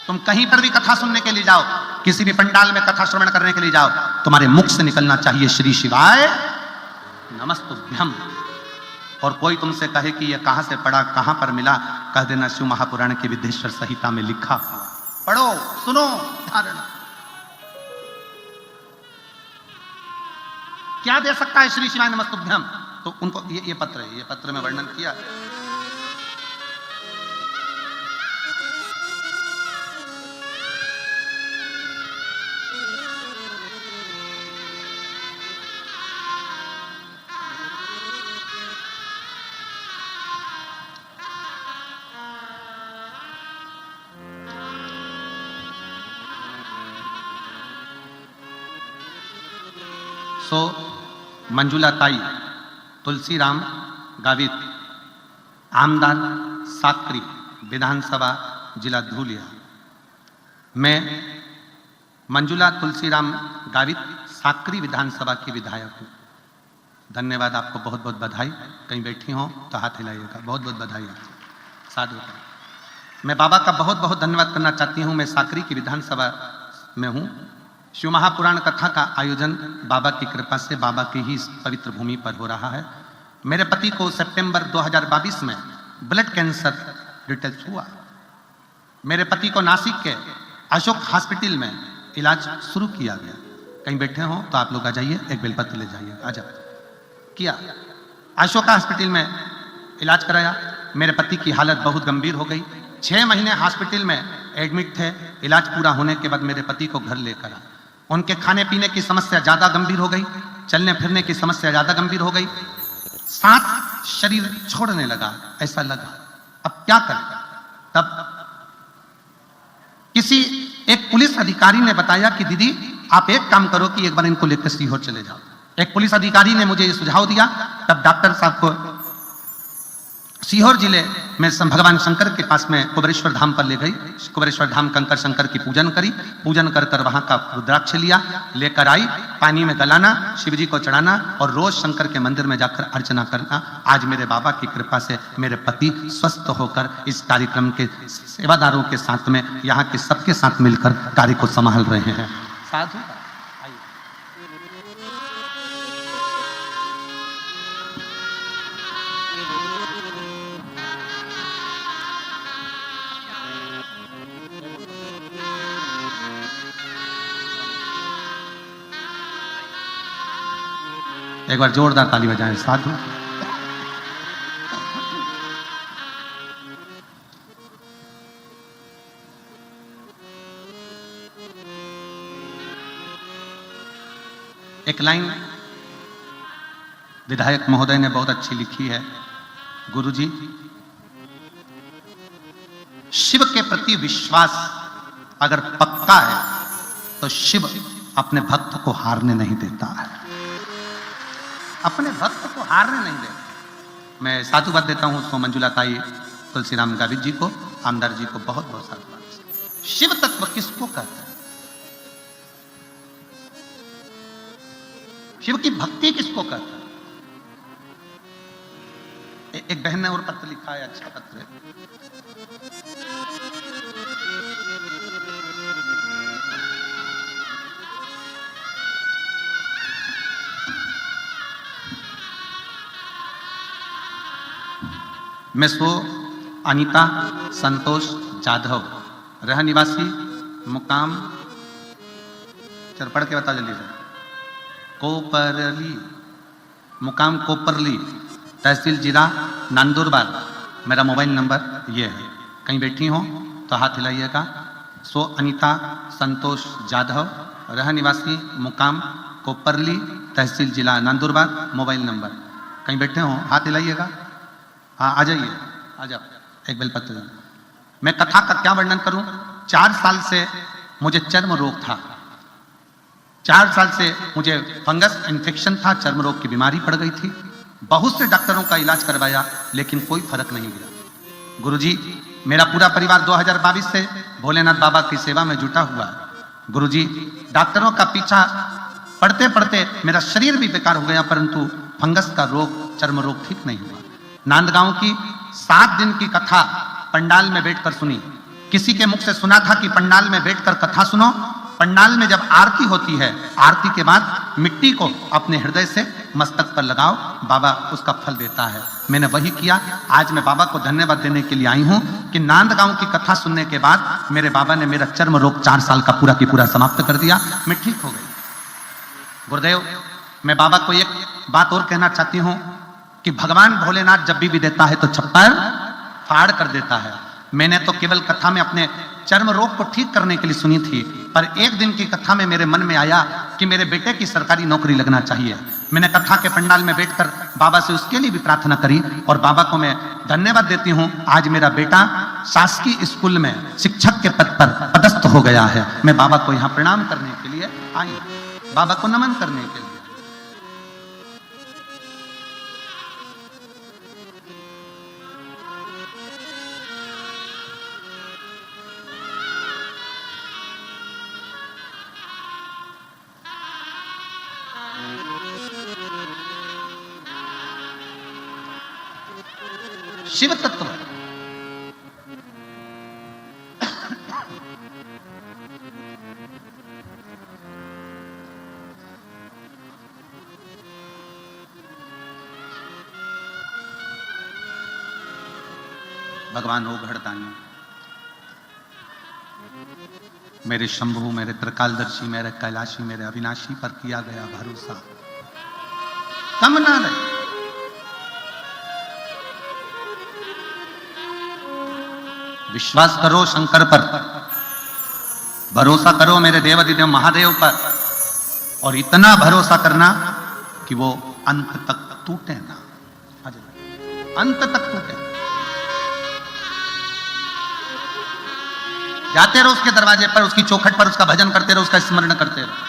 तुम कहीं पर भी कथा सुनने के लिए जाओ, किसी भी पंडाल में कथा श्रवण करने के लिए जाओ, तुम्हारे मुख से निकलना चाहिए श्री शिवाय नमस्तुभ्यम। और कोई तुमसे कहे कि यह कहां से पढ़ा, कहां पर मिला, कह देना शिव महापुराण की विद्येश्वर संहिता में लिखा हुआ। पढ़ो, सुनो, धारण। क्या दे सकता है श्री शिवाय नमस्तुभ्यम? तो उनको ये पत्र है, ये पत्र में वर्णन किया। सो मंजुला ताई, तुलसीराम गावित, आमदार साक्री, विधानसभा जिला धूलिया। मैं मंजुला तुलसीराम गावित साक्री विधानसभा की विधायक हूँ। धन्यवाद, आपको बहुत बहुत बधाई। कहीं बैठी हो तो हाथ हिलाइएगा। बहुत बहुत बधाई आपको, साधु। मैं बाबा का बहुत बहुत धन्यवाद करना चाहती हूँ। मैं साक्री की विधानसभा में हूँ। शिव महापुराण कथा का आयोजन बाबा की कृपा से, बाबा की ही पवित्र भूमि पर हो रहा है। मेरे पति को सितंबर 2022 में ब्लड कैंसर डिटेक्ट हुआ। मेरे पति को नासिक के अशोक हॉस्पिटल में इलाज शुरू किया गया। कहीं बैठे हो तो आप लोग आ जाइए, एक बेलपत्र ले जाइए। आ जाओ। किया, अशोक हॉस्पिटल में इलाज कराया। मेरे पति की हालत बहुत गंभीर हो गई। 6 महीने हॉस्पिटल में एडमिट थे। इलाज पूरा होने के बाद मेरे पति को घर लेकर आ। उनके खाने पीने की समस्या ज्यादा गंभीर हो गई, चलने फिरने की समस्या ज्यादा गंभीर हो गई, साथ शरीर छोड़ने लगा। ऐसा लगा अब क्या करें। तब किसी एक पुलिस अधिकारी ने बताया कि दीदी आप एक काम करो कि एक बार इनको लेकर सीहोर चले जाओ। एक पुलिस अधिकारी ने मुझे ये सुझाव दिया। तब डॉक्टर साहब को सीहोर जिले में भगवान शंकर के पास में कुबेरेश्वर धाम पर ले गई। कुबेरेश्वर धाम कंकर शंकर की पूजन करी। पूजन कर कर वहां का रुद्राक्ष लिया, लेकर आई, पानी में गलाना, शिव जी को चढ़ाना और रोज शंकर के मंदिर में जाकर अर्चना करना। आज मेरे बाबा की कृपा से मेरे पति स्वस्थ होकर इस कार्यक्रम के सेवादारों के साथ में, यहाँ के सबके साथ मिलकर कार्य को संभाल रहे हैं। साधु एक बार जोरदार ताली बजाएं। साधु। एक लाइन विधायक महोदय ने बहुत अच्छी लिखी है। गुरुजी, शिव के प्रति विश्वास अगर पक्का है तो शिव अपने भक्त को हारने नहीं देता है। अपने भक्त को हारने नहीं देता। मैं साधुवाद देता हूं उसको, मंजुला ताई, तुलसीराम गावित जी को, आमदार जी को बहुत बहुत साधुवाद। शिव तत्व किसको कहते हैं? शिव की भक्ति किसको कहते हैं? एक बहन ने और पत्र लिखा है, अच्छा पत्र है। मैं सो अनीता संतोष जाधव, रह निवासी मुकाम, चल पढ़ के बताओ जल्दी से, कोपरली, मुकाम कोपरली, तहसील जिला नंदुरबार। मेरा मोबाइल नंबर ये है, कहीं बैठी हो तो हाथ हिलाइएगा। सो अनीता संतोष जाधव, रह निवासी मुकाम कोपरली, तहसील जिला नंदुरबार, मोबाइल नंबर। कहीं बैठे हो हाथ हिलाइएगा। हाँ आ जाइए, आ जाओ, एक बेलपत्र। मैं कथा का क्या वर्णन करूं। 4 साल से मुझे चर्म रोग था, 4 साल से मुझे फंगस इन्फेक्शन था, चर्म रोग की बीमारी पड़ गई थी। बहुत से डॉक्टरों का इलाज करवाया लेकिन कोई फर्क नहीं गिरा। गुरुजी, मेरा पूरा परिवार 2022 से भोलेनाथ बाबा की सेवा में जुटा हुआ है। गुरुजी, डॉक्टरों का पीछा पढ़ते पढ़ते मेरा शरीर भी बेकार हो गया, परंतु फंगस का रोग, चर्म रोग ठीक नहीं हुआ। नांदगांव की 7 दिन की कथा पंडाल में बैठकर सुनी। किसी के मुख से सुना था कि पंडाल में बैठकर कथा सुनो। पंडाल में जब आरती होती है, आरती के बाद मिट्टी को अपने हृदय से मस्तक पर लगाओ, बाबा उसका फल देता है। मैंने वही किया। आज मैं बाबा को धन्यवाद देने के लिए आई हूं कि नांदगांव की कथा सुनने के बाद मेरे बाबा ने मेरा चर्म रोग 4 साल का पूरा की पूरा समाप्त कर दिया, मैं ठीक हो गई। गुरुदेव, मैं बाबा को एक बात और कहना चाहती हूं कि भगवान भोलेनाथ जब भी देता है तो छप्पर फाड़ कर देता है। मैंने तो केवल कथा में अपने चर्म रोग को ठीक करने के लिए सुनी थी, पर एक दिन की कथा में मेरे मन में आया कि मेरे बेटे की सरकारी नौकरी लगना चाहिए। मैंने कथा के पंडाल में बैठकर बाबा से उसके लिए भी प्रार्थना करी और बाबा को मैं धन्यवाद देती हूं। आज मेरा बेटा शासकीय स्कूल में शिक्षक के पद पर पदस्थ हो गया है। मैं बाबा को यहाँ प्रणाम करने के लिए आई, बाबा को नमन करने के लिए। शिव तत्व भगवान हो घड़दानी, मेरे शंभु, मेरे त्रिकालदर्शी, मेरे कैलाशी, मेरे अविनाशी पर किया गया भरोसा कम ना रहे। विश्वास करो शंकर पर, भरोसा करो मेरे देवाधिदेव महादेव पर, और इतना भरोसा करना कि वो अंत तक टूटे ना, अंत तक टूटे। जाते रहो उसके दरवाजे पर, उसकी चौखट पर, उसका भजन करते रहो, उसका स्मरण करते रहो।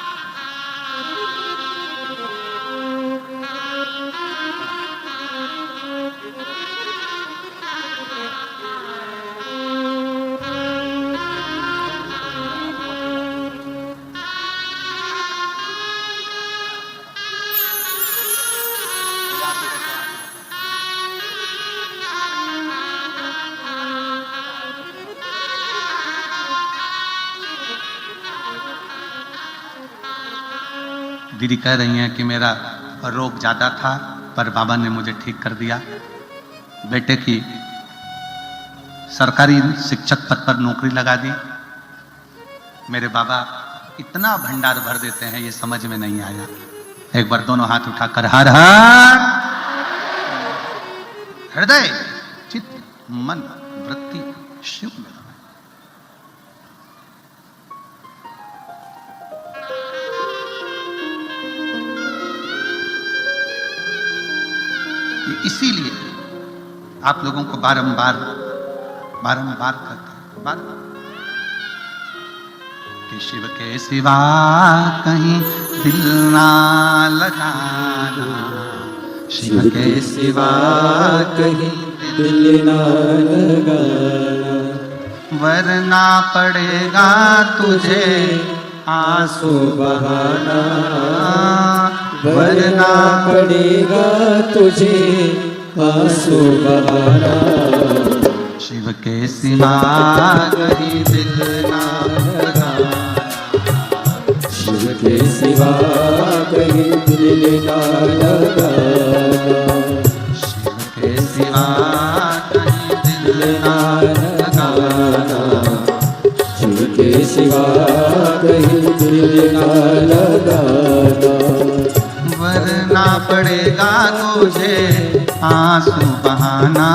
दीदी कह रही हैं कि मेरा रोग ज़्यादा था पर बाबा ने मुझे ठीक कर दिया। बेटे की सरकारी शिक्षक पद पर नौकरी लगा दी। मेरे बाबा इतना भंडार भर देते हैं, ये समझ में नहीं आया। एक बार दोनों हाथ उठाकर हर हर, हृदय चित्त मन वृत्ति शिव में। इसीलिए आप लोगों को बारंबार कहते हैं कि शिव के सिवा कहीं दिल ना लगाना, शिव के सिवा कहीं दिल ना लगाना, वरना पड़ेगा तुझे आंसू बहाना, वरना पड़ेगा तुझे आंसू बहाना। शिव के सिवा कहीं दिल ना लगाना, शिव के सिवा कहीं दिल ना लगाना, शिव के सिवा दिल ना लगाना, शिव के सिवा कहीं दिल ना लगाना। वरना पड़ेगा तुझे आंसू बहाना,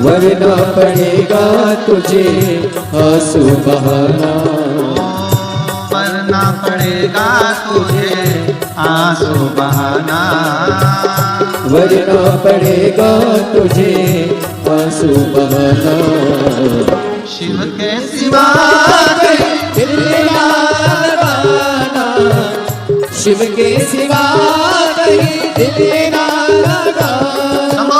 वरना पड़ेगा तुझे आंसू बहाना, वरना पड़ेगा तुझे आंसू बहाना, वरना पड़ेगा तुझे आंसू बहाना। शिव के सिवा कहीं दिल ना लगाना, शिव के सिवा कहीं दिल ना लगाना।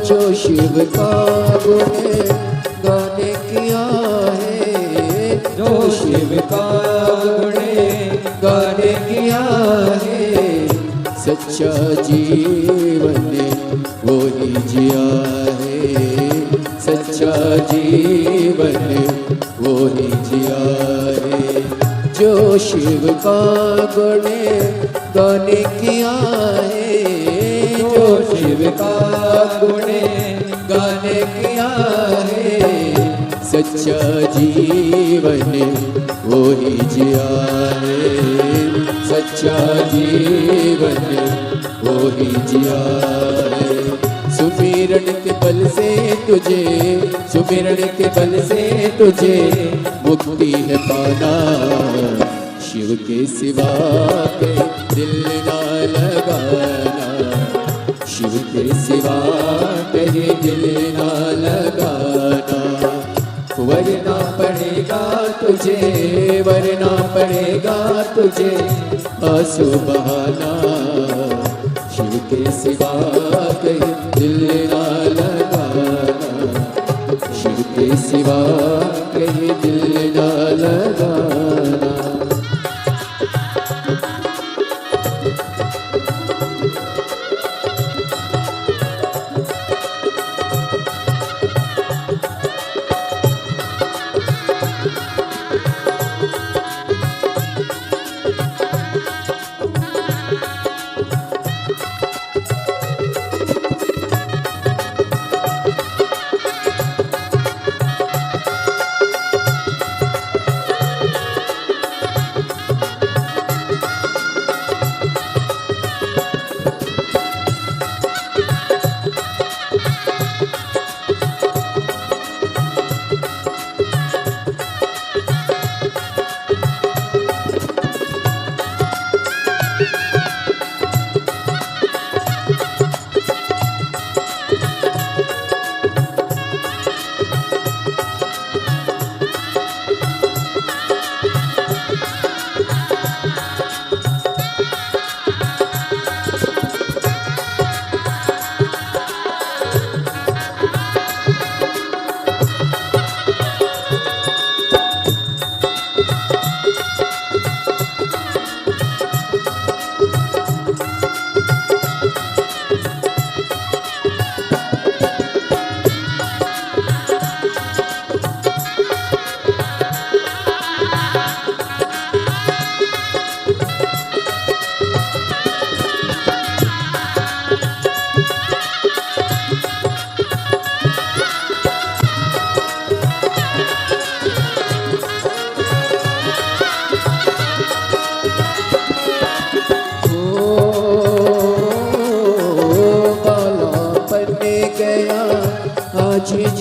जो शिव का गुणगान किया है, जो शिव का गुणगान किया है, सच्चा जीवन वो ही जिया है, सच्चा जीवन वो ही जिया है। जो शिव का गुणगान किया है, जो शिव का गुणगान किया है, सच्चा जीवन वो ही जिया है, सच्चा जीवन वो ही जिया है। सुमिरन के बल से तुझे, सुमिरन के बल से तुझे मुक्ति है पाना, शिव के सिवा के दिल ना लगाना, शिव के सिवा कहीं दिल ना लगाना। वरना पड़ेगा तुझे, वरना पड़ेगा तुझे आंसू बहाना, शिव के सिवा कहीं दिल ना लगाना, शिव के सिवा कहीं दिल ना लगाना।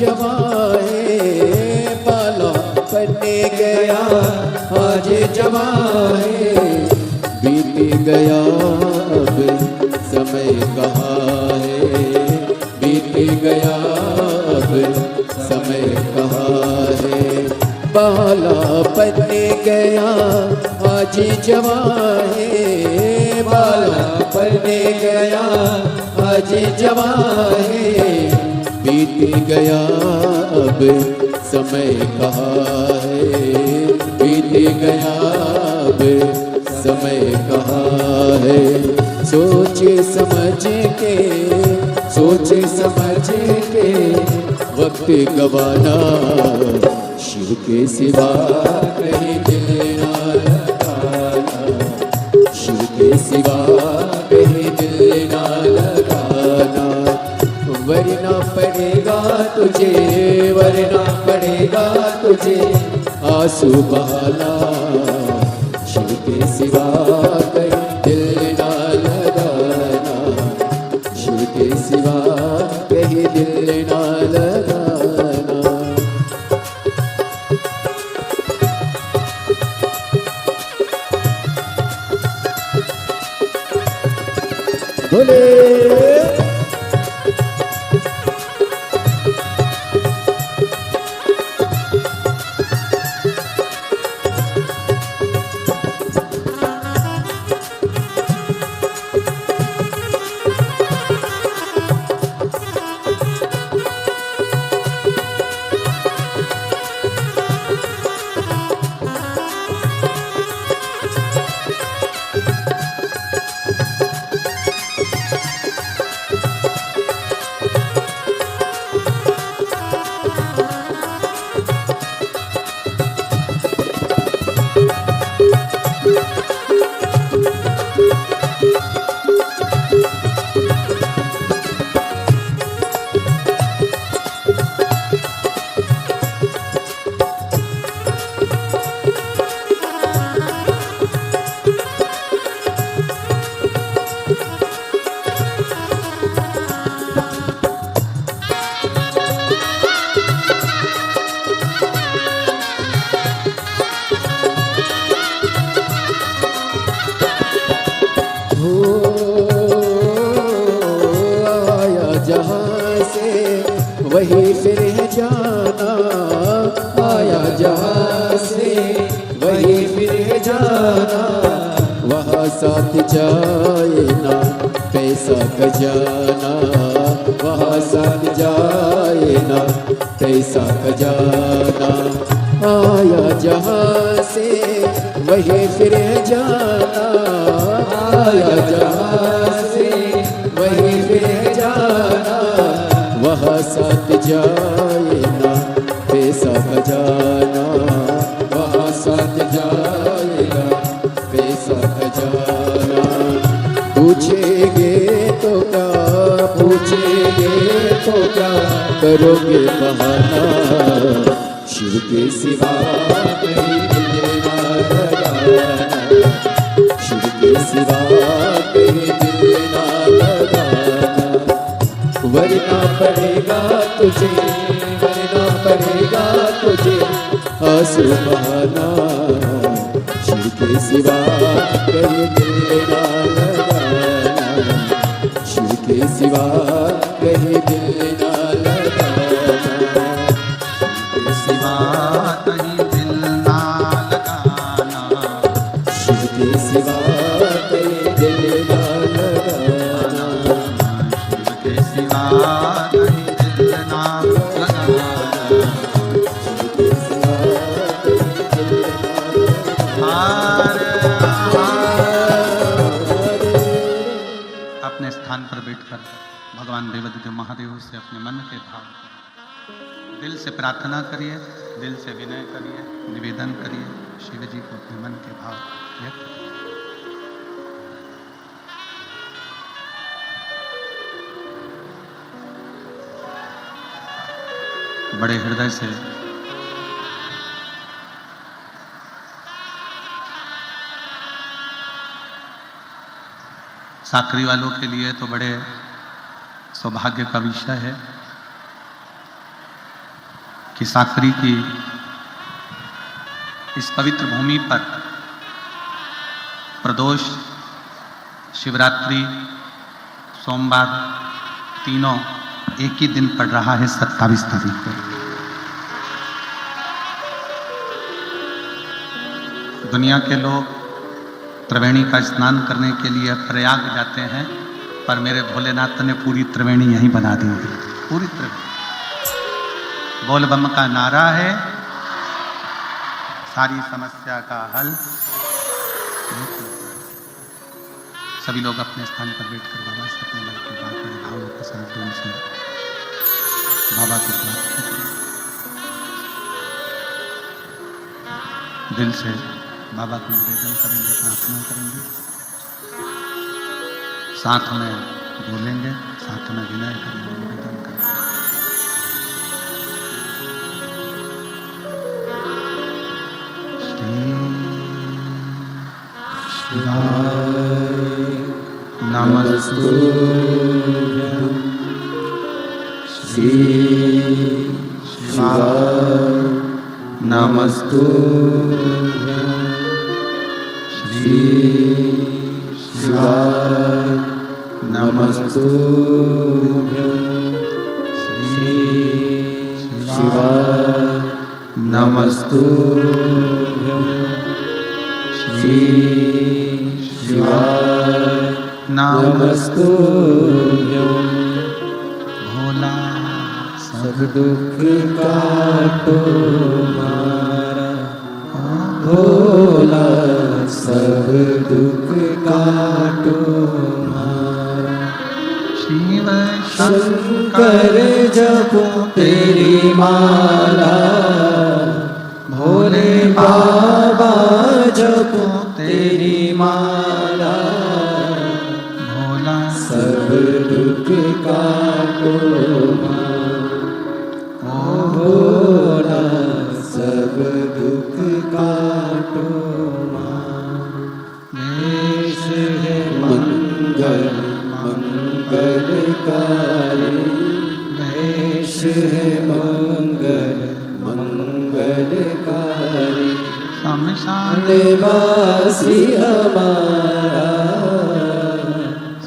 जवाए बाला बनने गया आज जवाए बीत गया अब समय कहाँ है बीत गया अब समय कहाँ है बाला बनने गया आज जवाए बाला बनने गया आज जवाए बीत गया अब समय कहाँ है बीत गया अब समय कहाँ है सोच समझ के वक्त गवाना शिव के सिवा कहीं दिल ना लगाना शिव के सिवा कहीं दिल ना लगाना वरना पड़ेगा तुझे आंसू बहाना शिव के सिवा कहीं दिल ना लगाना शिव के सिवा कहीं दिल ना लगाना बोले वही फिर है जाना आया जहाँ से वही फिर है जाना वहाँ साथ जाए ना पैसा खजाना वहाँ साथ जाए ना पैसा खजाना आया जहाँ से वही फिर है जाना आया जहाँ से वही फिर है जाना वहाँ साथ जाए ना पैसा खजाना वहाँ साथ जाएगा पैसा खजाना पूछेंगे तो क्या करोगे बहाना शिव के सिवा कहीं दिल ना लगाना शिव के सिवा कहीं दिल ना लगाना वरना पड़ेगा तुझे आंसू बहाना शिव के सिवा कहीं दिल ना लगाना शिव के सिवा कहीं दिल ना लगाना शिव के सिवा कहीं दिल ना लगाना शिव के सिवा कहीं दिल ना लगाना अपने स्थान पर बैठकर भगवान देवाधिदेव महादेव से अपने मन के भाव दिल से प्रार्थना करिए, दिल से विनय करिए, निवेदन करिए, शिव जी को अपने मन के भाव व्यक्त करिए। बड़े हृदय से साकरी वालों के लिए तो बड़े सौभाग्य का विषय है कि साकरी की इस पवित्र भूमि पर प्रदोष, शिवरात्रि, सोमवार तीनों एक ही दिन पड़ रहा है, 27 तारीख को। दुनिया के लोग त्रिवेणी का स्नान करने के लिए प्रयाग जाते हैं, पर मेरे भोलेनाथ ने पूरी त्रिवेणी यहीं बना दी है। पूरी त्रिवेणी बोल बम का नारा है, सारी समस्या का हल। सभी लोग अपने स्थान पर बैठकर बाबा से अपने मन की बात बड़े भावों के साथ दिल से बाबा को प्रार्थना करें। दिल से बाबा को निवेदन करेंगे, प्रार्थना करेंगे, साथ में बोलेंगे, साथ में विनय करेंगे, निवेदन करेंगे। नमस्तुभ्यं श्री शिवाय नमस्तुभ्यं श्री शिवाय नमस्तुभ्यं श्री शिवाय नमस्तुभ्यं श्री शिवाय नमस्तुभ्यं। भोला सब दुख काटो मारा, भोला सब दुख काटो मारा। शिव शंकर जपो तेरी माला, भोले बाबा जपो तेरी माला। भोला सब दुख काटो मारा, भोला सब दुख काटो मारा। वेश है मंगल मंगलकारी, वेश है मंगल मंगलकारी। शमशान निवासी हमारा,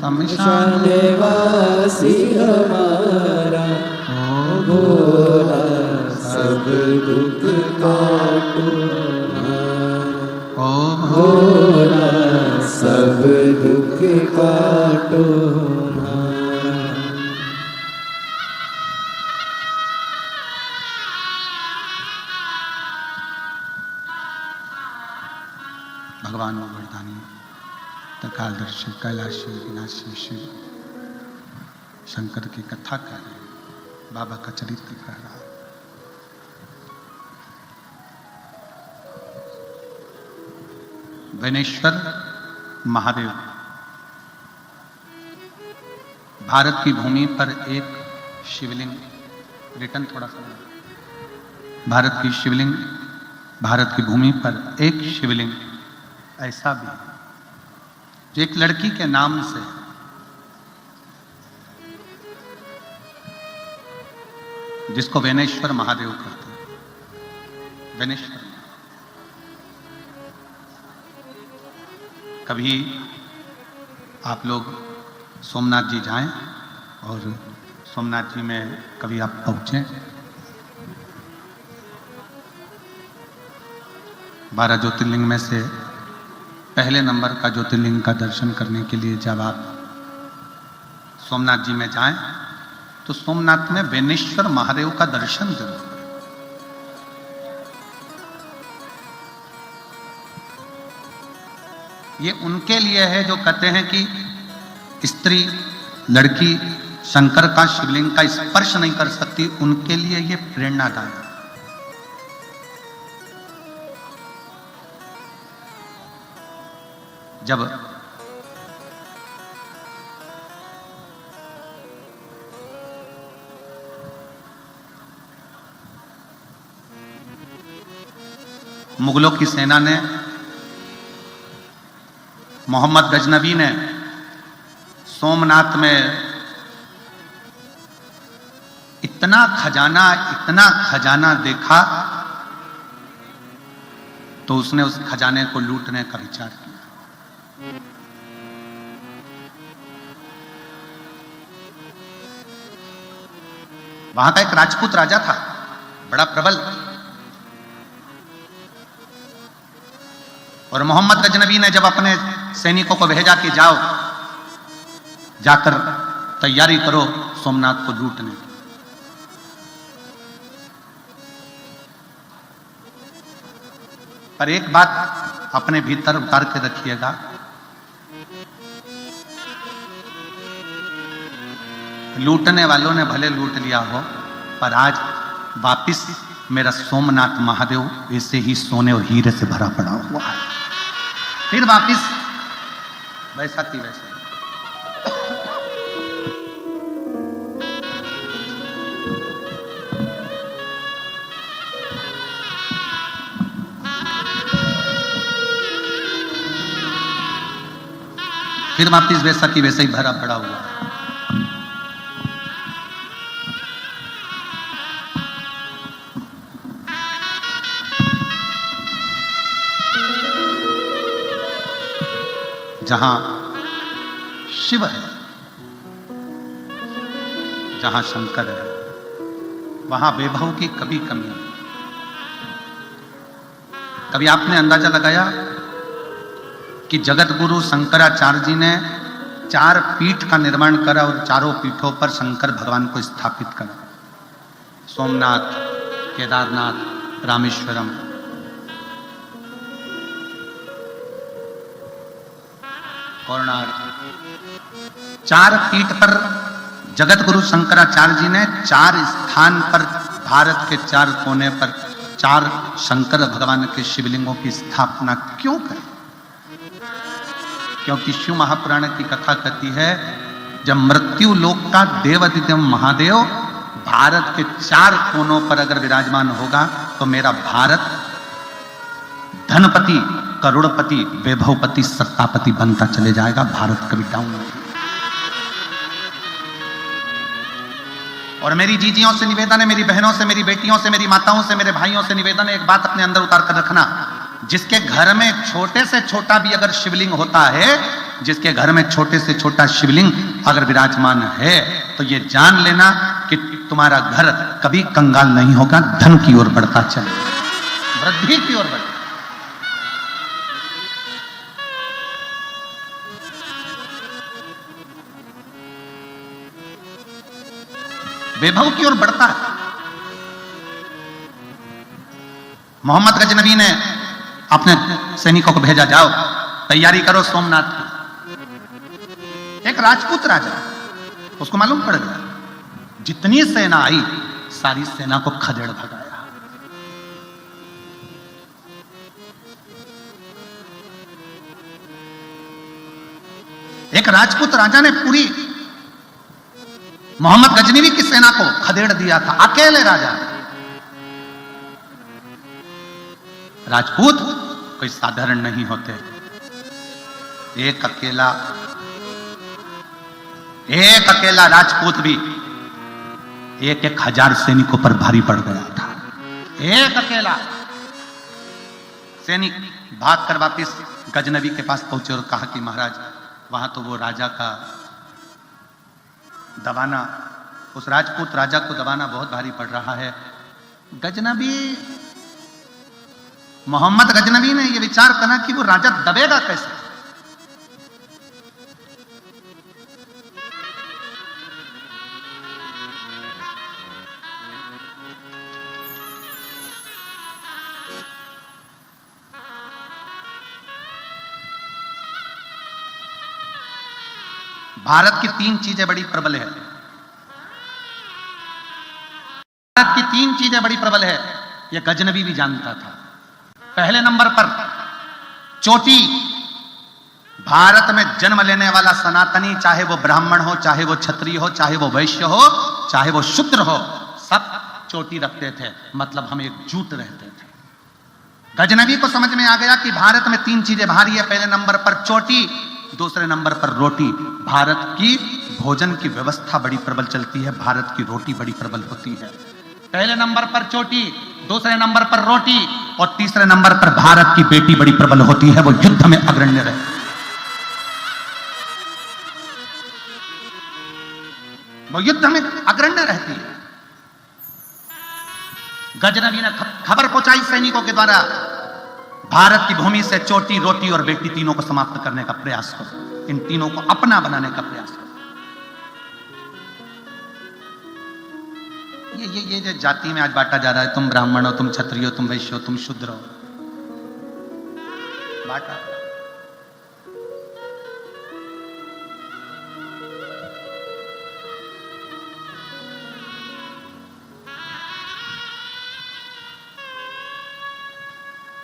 शमशान निवासी हमारा। ओ भोला सब दुख काटो मारा, ओ भोला सब दुख काटो मारा। भगवान वो वरदानी कालदर्शी कैलाशी विनाशी शिव शंकर की कथा कह रहे हैं, बाबा का चरित्र कह रहा है। बेनेश्वर महादेव भारत की भूमि पर एक शिवलिंग, रिटर्न थोड़ा सा, भारत की शिवलिंग, भारत की भूमि पर एक शिवलिंग ऐसा भी है जो एक लड़की के नाम से, जिसको बेनेश्वर महादेव कहते हैं। बेनेश्वर कभी आप लोग सोमनाथ जी जाएं और सोमनाथ जी में कभी आप पहुंचे, 12 ज्योतिर्लिंग में से पहले नंबर का ज्योतिर्लिंग का दर्शन करने के लिए जब आप सोमनाथ जी में जाएं तो सोमनाथ में बेनेश्वर महादेव का दर्शन जरूर करें। ये उनके लिए है जो कहते हैं कि स्त्री, लड़की शंकर का शिवलिंग का स्पर्श नहीं कर सकती, उनके लिए ये प्रेरणादायक है। जब मुगलों की सेना ने, मोहम्मद गजनबी ने सोमनाथ में इतना खजाना देखा तो उसने उस खजाने को लूटने का विचार किया। वहां का एक राजपूत राजा था, बड़ा प्रबल, और मोहम्मद गजनबी ने जब अपने सैनिकों को भेजा कि जाओ, जाकर तैयारी करो सोमनाथ को लूटने की। पर एक बात अपने भीतर उतार के रखिएगा, लूटने वालों ने भले लूट लिया हो, पर आज वापिस मेरा सोमनाथ महादेव ऐसे ही सोने और हीरे से भरा पड़ा हुआ है। फिर वापिस वैसा थी वैसा। फिर वापिस वैसा की वैसा ही भरा पड़ा हुआ। जहां शिव है, जहां शंकर है, वहां वैभव की कभी कमी नहीं। कभी आपने अंदाजा लगाया कि जगत गुरु शंकराचार्य जी ने 4 पीठ का निर्माण करा और चारों पीठों पर शंकर भगवान को स्थापित करा, सोमनाथ, केदारनाथ, रामेश्वरम। कोणार्क, 4 पीठ पर जगत गुरु शंकराचार्य जी ने 4 स्थान पर भारत के 4 कोने पर 4 शंकर भगवान के शिवलिंगों की स्थापना क्यों करी? क्योंकि शिव महापुराण की कथा कहती है, जब मृत्यु लोक का देवादिदेव महादेव भारत के 4 कोनों पर अगर विराजमान होगा तो मेरा भारत धनपति, करोड़पति, वैभवपति, सत्तापति बनता चले जाएगा। भारत कभी डाउन नहीं। और मेरी जीजियों से निवेदन है, मेरी बहनों से, मेरी बेटियों से, मेरी माताओं से, मेरे भाइयों से निवेदन है, एक बात अपने अंदर उतार कर रखना। जिसके घर में छोटे से छोटा भी अगर शिवलिंग होता है, जिसके घर में छोटे से छोटा शिवलिंग अगर विराजमान है, तो ये जान लेना कि तुम्हारा घर कभी कंगाल नहीं होगा, धन की ओर बढ़ता चलेगा, वृद्धि की ओर बढ़ेगा। वैभव की ओर बढ़ता है। मोहम्मद गजनबी ने अपने सैनिकों को भेजा, जाओ तैयारी करो सोमनाथ की। एक राजपूत राजा, उसको मालूम पड़ गया जितनी सेना आई सारी सेना को खदेड़ भगाया। एक राजपूत राजा ने पूरी मोहम्मद गजनबी की सेना को खदेड़ दिया था, अकेले राजा। राजपूत कोई साधारण नहीं होते। एक अकेला राजपूत भी 1,000 सैनिकों पर भारी पड़ गया था। एक अकेला सैनिक भागकर वापिस गजनबी के पास पहुंचे और कहा कि महाराज, वहां तो वो राजा का दबाना, उस राजपूत राजा को दबाना बहुत भारी पड़ रहा है। गजनबी, मोहम्मद गजनबी ने यह विचार करा कि वो राजा दबेगा कैसे। भारत की 3 चीजें बड़ी प्रबल है। भारत की 3 चीजें बड़ी प्रबल है, यह गजनबी भी जानता था। पहले नंबर पर चोटी। भारत में जन्म लेने वाला सनातनी, चाहे वो ब्राह्मण हो, चाहे वो क्षत्रिय हो, चाहे वो वैश्य हो, चाहे वो शूद्र हो, सब चोटी रखते थे, मतलब हम एकजुट रहते थे। गजनबी को समझ में आ गया कि भारत में 3 चीजें भारी है। पहले नंबर पर चोटी, दूसरे नंबर पर रोटी। भारत की भोजन की व्यवस्था बड़ी प्रबल चलती है, भारत की रोटी बड़ी प्रबल होती है। पहले नंबर पर चोटी, दूसरे नंबर पर रोटी और तीसरे नंबर पर भारत की बेटी बड़ी प्रबल होती है, वो युद्ध में अग्रण्य रहती है। वो युद्ध में अग्रण्य रहती है। गजनबी ने खबर पहुंचाई सैनिकों के द्वारा, भारत की भूमि से चोटी, रोटी और बेटी तीनों को समाप्त करने का प्रयास करो, इन तीनों को अपना बनाने का प्रयास करो। ये जो जाति में आज बांटा जा रहा है, तुम ब्राह्मण हो, तुम क्षत्रिय हो, तुम वैश्य हो, तुम शूद्र हो, बांटा।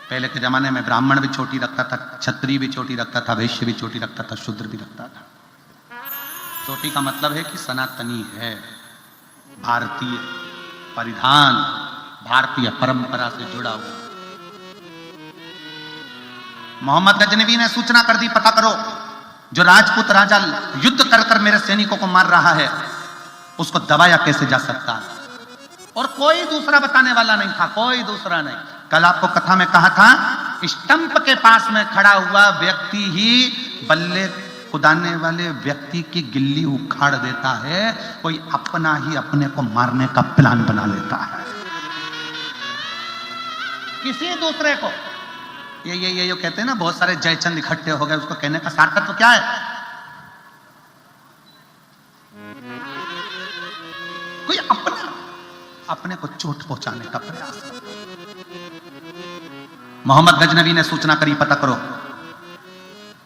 पहले के जमाने में ब्राह्मण भी चोटी रखता था, क्षत्रिय भी चोटी रखता था, वैश्य भी चोटी रखता था, शूद्र भी रखता था। चोटी का मतलब है कि सनातनी है, भारतीय परिधान, भारतीय परंपरा से जुड़ा हुआ। मोहम्मद गजनवी ने सूचना कर दी, पता करो जो राजपूत राजा युद्ध कर कर मेरे सैनिकों को मार रहा है, उसको दबाया कैसे जा सकता है। और कोई दूसरा बताने वाला नहीं था, कोई दूसरा नहीं। कल आपको कथा में कहा था, स्टंप के पास में खड़ा हुआ व्यक्ति ही बल्ले कुदाने वाले व्यक्ति की गिल्ली उखाड़ देता है, कोई अपना ही अपने को मारने का प्लान बना लेता है, किसी दूसरे को। ये कहते हैं ना, बहुत सारे जयचंद इकट्ठे हो गए, उसको कहने का सार्थक तो क्या है? कोई अपने को चोट पहुंचाने का प्रयास करता। मोहम्मद गजनवी ने सूचना करी, पता करो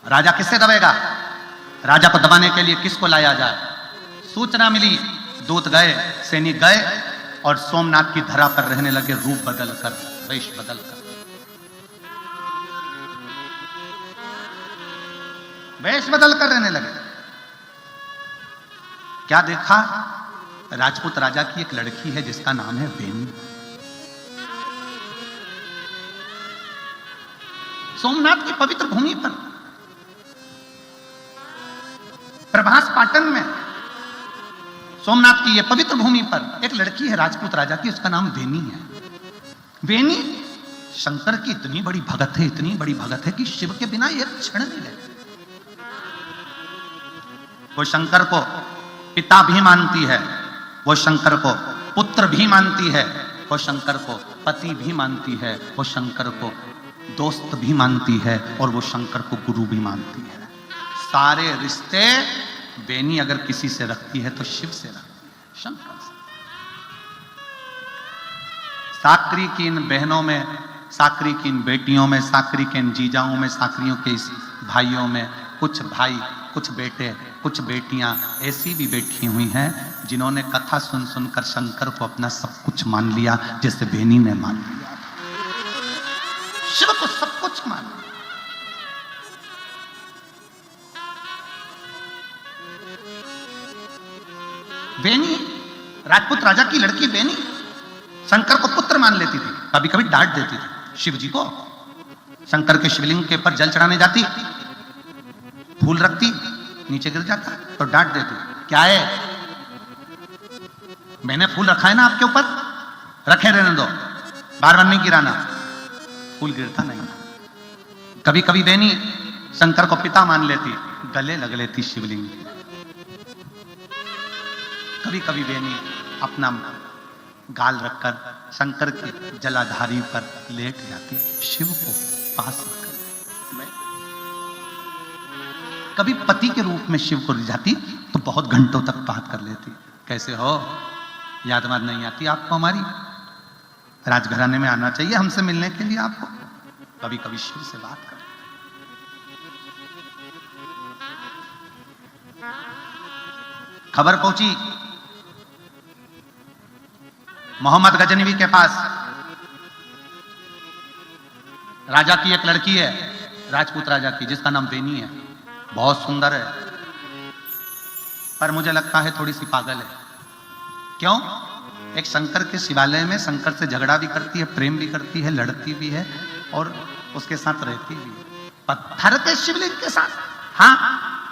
राजा किससे दबेगा, राजा को दबाने के लिए किसको लाया जाए। सूचना मिली, दूत गए, सैनिक गए और सोमनाथ की धरा पर रहने लगे, रूप बदलकर, वेश बदलकर, वेश बदलकर रहने लगे। क्या देखा? राजपूत राजा की एक लड़की है जिसका नाम है बेनी। सोमनाथ की पवित्र भूमि पर, प्रभास पाटन में, सोमनाथ की यह पवित्र भूमि पर एक लड़की है राजपूत राजा की, उसका नाम बेनी है। बेनी शंकर की इतनी बड़ी भगत है, इतनी बड़ी भगत है कि शिव के बिना एक क्षण नहीं रहती। वो शंकर को पिता भी मानती है, वो शंकर को पुत्र भी मानती है, वो शंकर को पति भी मानती है, वो शंकर को दोस्त भी मानती है और वो शंकर को गुरु भी मानती है। सारे रिश्ते बेनी अगर किसी से रखती है तो शिव से रखती है, शंकर से। साकरी की इन बहनों में, साकरी की इन बेटियों में, साकरी के इन जीजाओं में, साकरियों के इस भाइयों में कुछ भाई, कुछ बेटे, कुछ बेटियां ऐसी भी बैठी हुई हैं जिन्होंने कथा सुन सुनकर शंकर को अपना सब कुछ मान लिया, जैसे बेनी ने मान लिया, शिव को सब कुछ मान लिया। बेनी, राजपूत राजा की लड़की बेनी शंकर को पुत्र मान लेती थी, कभी कभी डांट देती थी शिव जी को। शंकर के शिवलिंग के ऊपर जल चढ़ाने जाती, फूल रखती, नीचे गिर जाता तो डांट देती, क्या है, मैंने फूल रखा है ना आपके ऊपर, रखे रहने दो, बार बार नहीं गिराना। फूल गिरता नहीं। कभी कभी बेनी शंकर को पिता मान लेती, गले लग लेती शिवलिंग। कभी कभी बेनी अपना गाल रखकर शंकर की जलाधारी पर लेट जाती, शिव को पास रखकर। कभी पति के रूप में शिव को रिझाती तो बहुत घंटों तक बात कर लेती, कैसे हो, याद वाद नहीं आती आपको हमारी, राजघराने में आना चाहिए हमसे मिलने के लिए आपको। कभी कभी शिव से बात कर। खबर पहुंची मोहम्मद गजनवी के पास, राजा की एक लड़की है, राजपूत राजा की, जिसका नाम बेनी है, बहुत सुंदर है, पर मुझे लगता है थोड़ी सी पागल है। क्यों? एक शंकर के शिवालय में शंकर से झगड़ा भी करती है, प्रेम भी करती है, लड़ती भी है और उसके साथ रहती भी है, पत्थर के शिवलिंग के साथ। हाँ,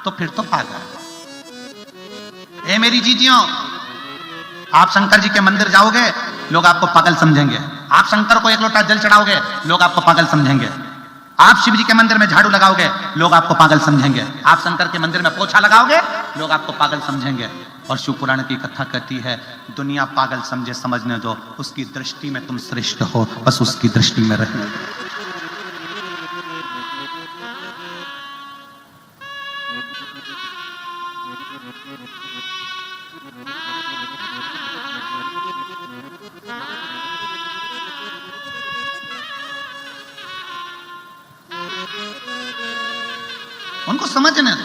तो फिर तो पागल। ए मेरी जीजियों, आप शंकर जी के मंदिर जाओगे, लोग आपको पागल समझेंगे। आप शंकर को एक लोटा जल चढ़ाओगे, लोग आपको पागल समझेंगे। आप शिव जी के मंदिर में झाड़ू लगाओगे, लोग आपको पागल समझेंगे। आप शंकर के मंदिर में पोछा लगाओगे, लोग आपको पागल समझेंगे। और शिव पुराण की कथा कहती है, दुनिया पागल समझे समझने दो, उसकी दृष्टि में तुम श्रेष्ठ हो, बस उसकी दृष्टि में रहने दो। उनको समझने दो।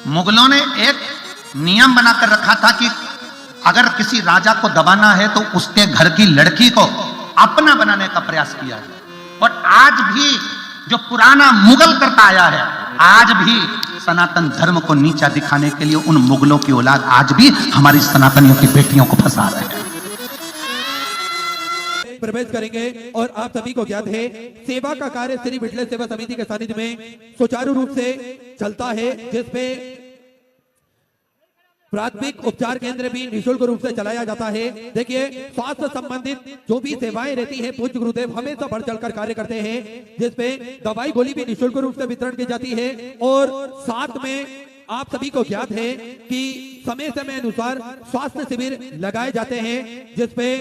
मुगलों ने एक नियम बनाकर रखा था कि अगर किसी राजा को दबाना है तो उसके घर की लड़की को अपना बनाने का प्रयास किया है। और आज भी जो पुराना मुगल करता आया है, आज भी सनातन धर्म को नीचा दिखाने के लिए उन मुगलों की औलाद आज भी हमारी सनातनियों की बेटियों को फंसा रहे हैं। प्रवेश करेंगे और आप सभी को ज्ञात है, सेवा का कार्य श्री विठल सेवा समिति के सानिध्य में सुचारू रूप से चलता है, जिसमें प्राथमिक उपचार केंद्र भी निःशुल्क रूप से चलाया जाता है। देखिए, स्वास्थ्य संबंधित जो भी सेवाएं रहती है, पूज्य गुरुदेव हमेशा बढ़ चढ़कर कार्य करते हैं, जिसमें दवाई गोली भी निःशुल्क रूप से वितरण की जाती है। और साथ में आप सभी को ज्ञात है कि समय समय अनुसार स्वास्थ्य शिविर लगाए जाते हैं, जिसमें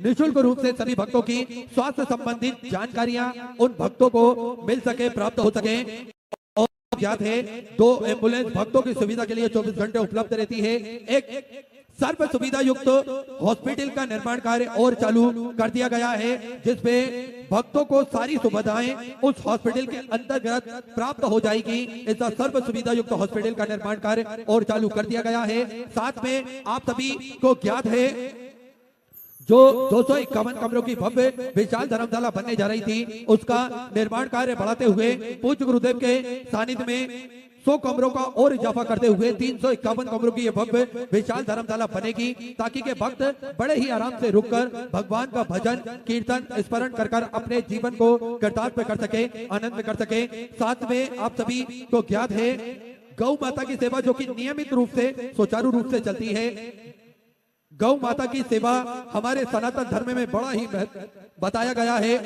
निःशुल्क रूप से सभी भक्तों की स्वास्थ्य संबंधित जानकारियां उन भक्तों को मिल सके, प्राप्त हो सके। और ज्ञात है, 2 एम्बुलेंस भक्तों की सुविधा के लिए 24 घंटे उपलब्ध रहती है। एक सर्व सुविधा युक्त हॉस्पिटल का निर्माण कार्य और चालू कर दिया गया है, जिसमें भक्तों को सारी सुविधाएं उस हॉस्पिटल के अंतर्गत प्राप्त हो जाएगी। ऐसा सर्व सुविधा युक्त हॉस्पिटल का निर्माण कार्य और चालू कर दिया गया है। साथ में आप सभी को ज्ञात है, जो 251 कमरों की भव्य विशाल धर्मशाला बनने जा रही थी, उसका निर्माण कार्य बढ़ाते हुए पूज्य गुरुदेव के सानिध्य में 100 कमरों का और इजाफा करते हुए 351 कमरों की यह भव्य विशाल धर्मशाला बनेगी, ताकि के भक्त बड़े ही आराम से रुककर भगवान का भजन कीर्तन स्मरण कर अपने जीवन को कृतार्थ कर सके, आनंद कर सके। साथ में आप सभी को ज्ञात है, गौ माता की सेवा जो कि नियमित रूप से सुचारू रूप से चलती है। गौ माता की सेवा हमारे सनातन धर्म में बड़ा ही बताया गया है।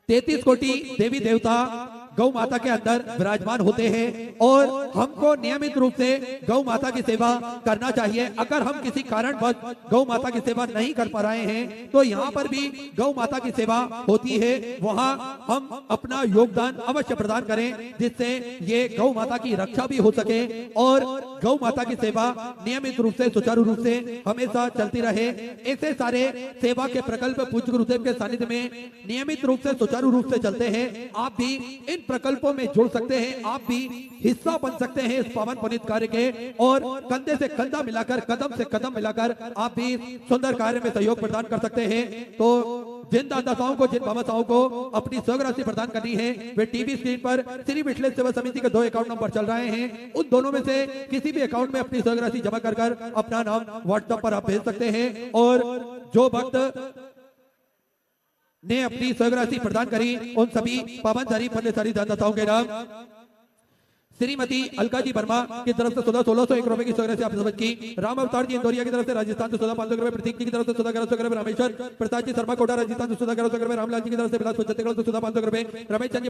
33 कोटि देवी देवता गौ माता के अंदर विराजमान होते हैं और हमको नियमित रूप से गौ माता की सेवा करना चाहिए। अगर हम किसी कारणवश गौ माता की सेवा नहीं कर पा रहे हैं तो यहाँ पर भी गौ माता की सेवा होती है, वहाँ हम अपना योगदान अवश्य प्रदान करें, जिससे ये गौ माता की रक्षा भी हो सके और गौ माता की सेवा नियमित रूप से सुचारू रूप से हमेशा चलती रहे। ऐसे सारे सेवा के प्रकल्प पूज्य गुरुदेव के सानिध्य में नियमित रूप से सुचारू रूप से चलते हैं। आप भी इन प्रकल्पों में जुड़ सकते हैं, आप भी हिस्सा बन सकते हैं इस पावन पुनीत कार्य के और कंधे से कंधा मिलाकर, कदम से कदम मिलाकर आप भी सुंदर कार्य में सहयोग प्रदान कर सकते हैं। तो जिन दाताओं को, जिन भावताओं को अपनी स्वराशि प्रदान करनी है, वे टीवी स्क्रीन पर श्री विठल सेवा समिति के 2 अकाउंट नंबर चल रहे हैं, उन दोनों में से किसी भी अकाउंट में अपनी स्वराशि जमा कर अपना नाम व्हाट्सएप पर आप भेज सकते हैं। और जो भक्त ने अपनी स्वराशि प्रदान करी, उन सभी पावन सारी पुण्यशाली दाताओं के नाम श्रीमती अलका जी वर्मा की तरफ से 1601 रुपए की स्वराशि आप समझ की, राम अवतार जी इंदौरिया की तरफ से राजस्थान से 500 रुपए, प्रतीक जी की तरफ से 1100 रुपए, रामेश्वर प्रसाद जी शर्मा कोटा राजस्थान से 1100 रुपए, रामलाल जी की तरफ से बिलासपुर छत्तीसगढ़ से 500 रुपए, रमेश चंद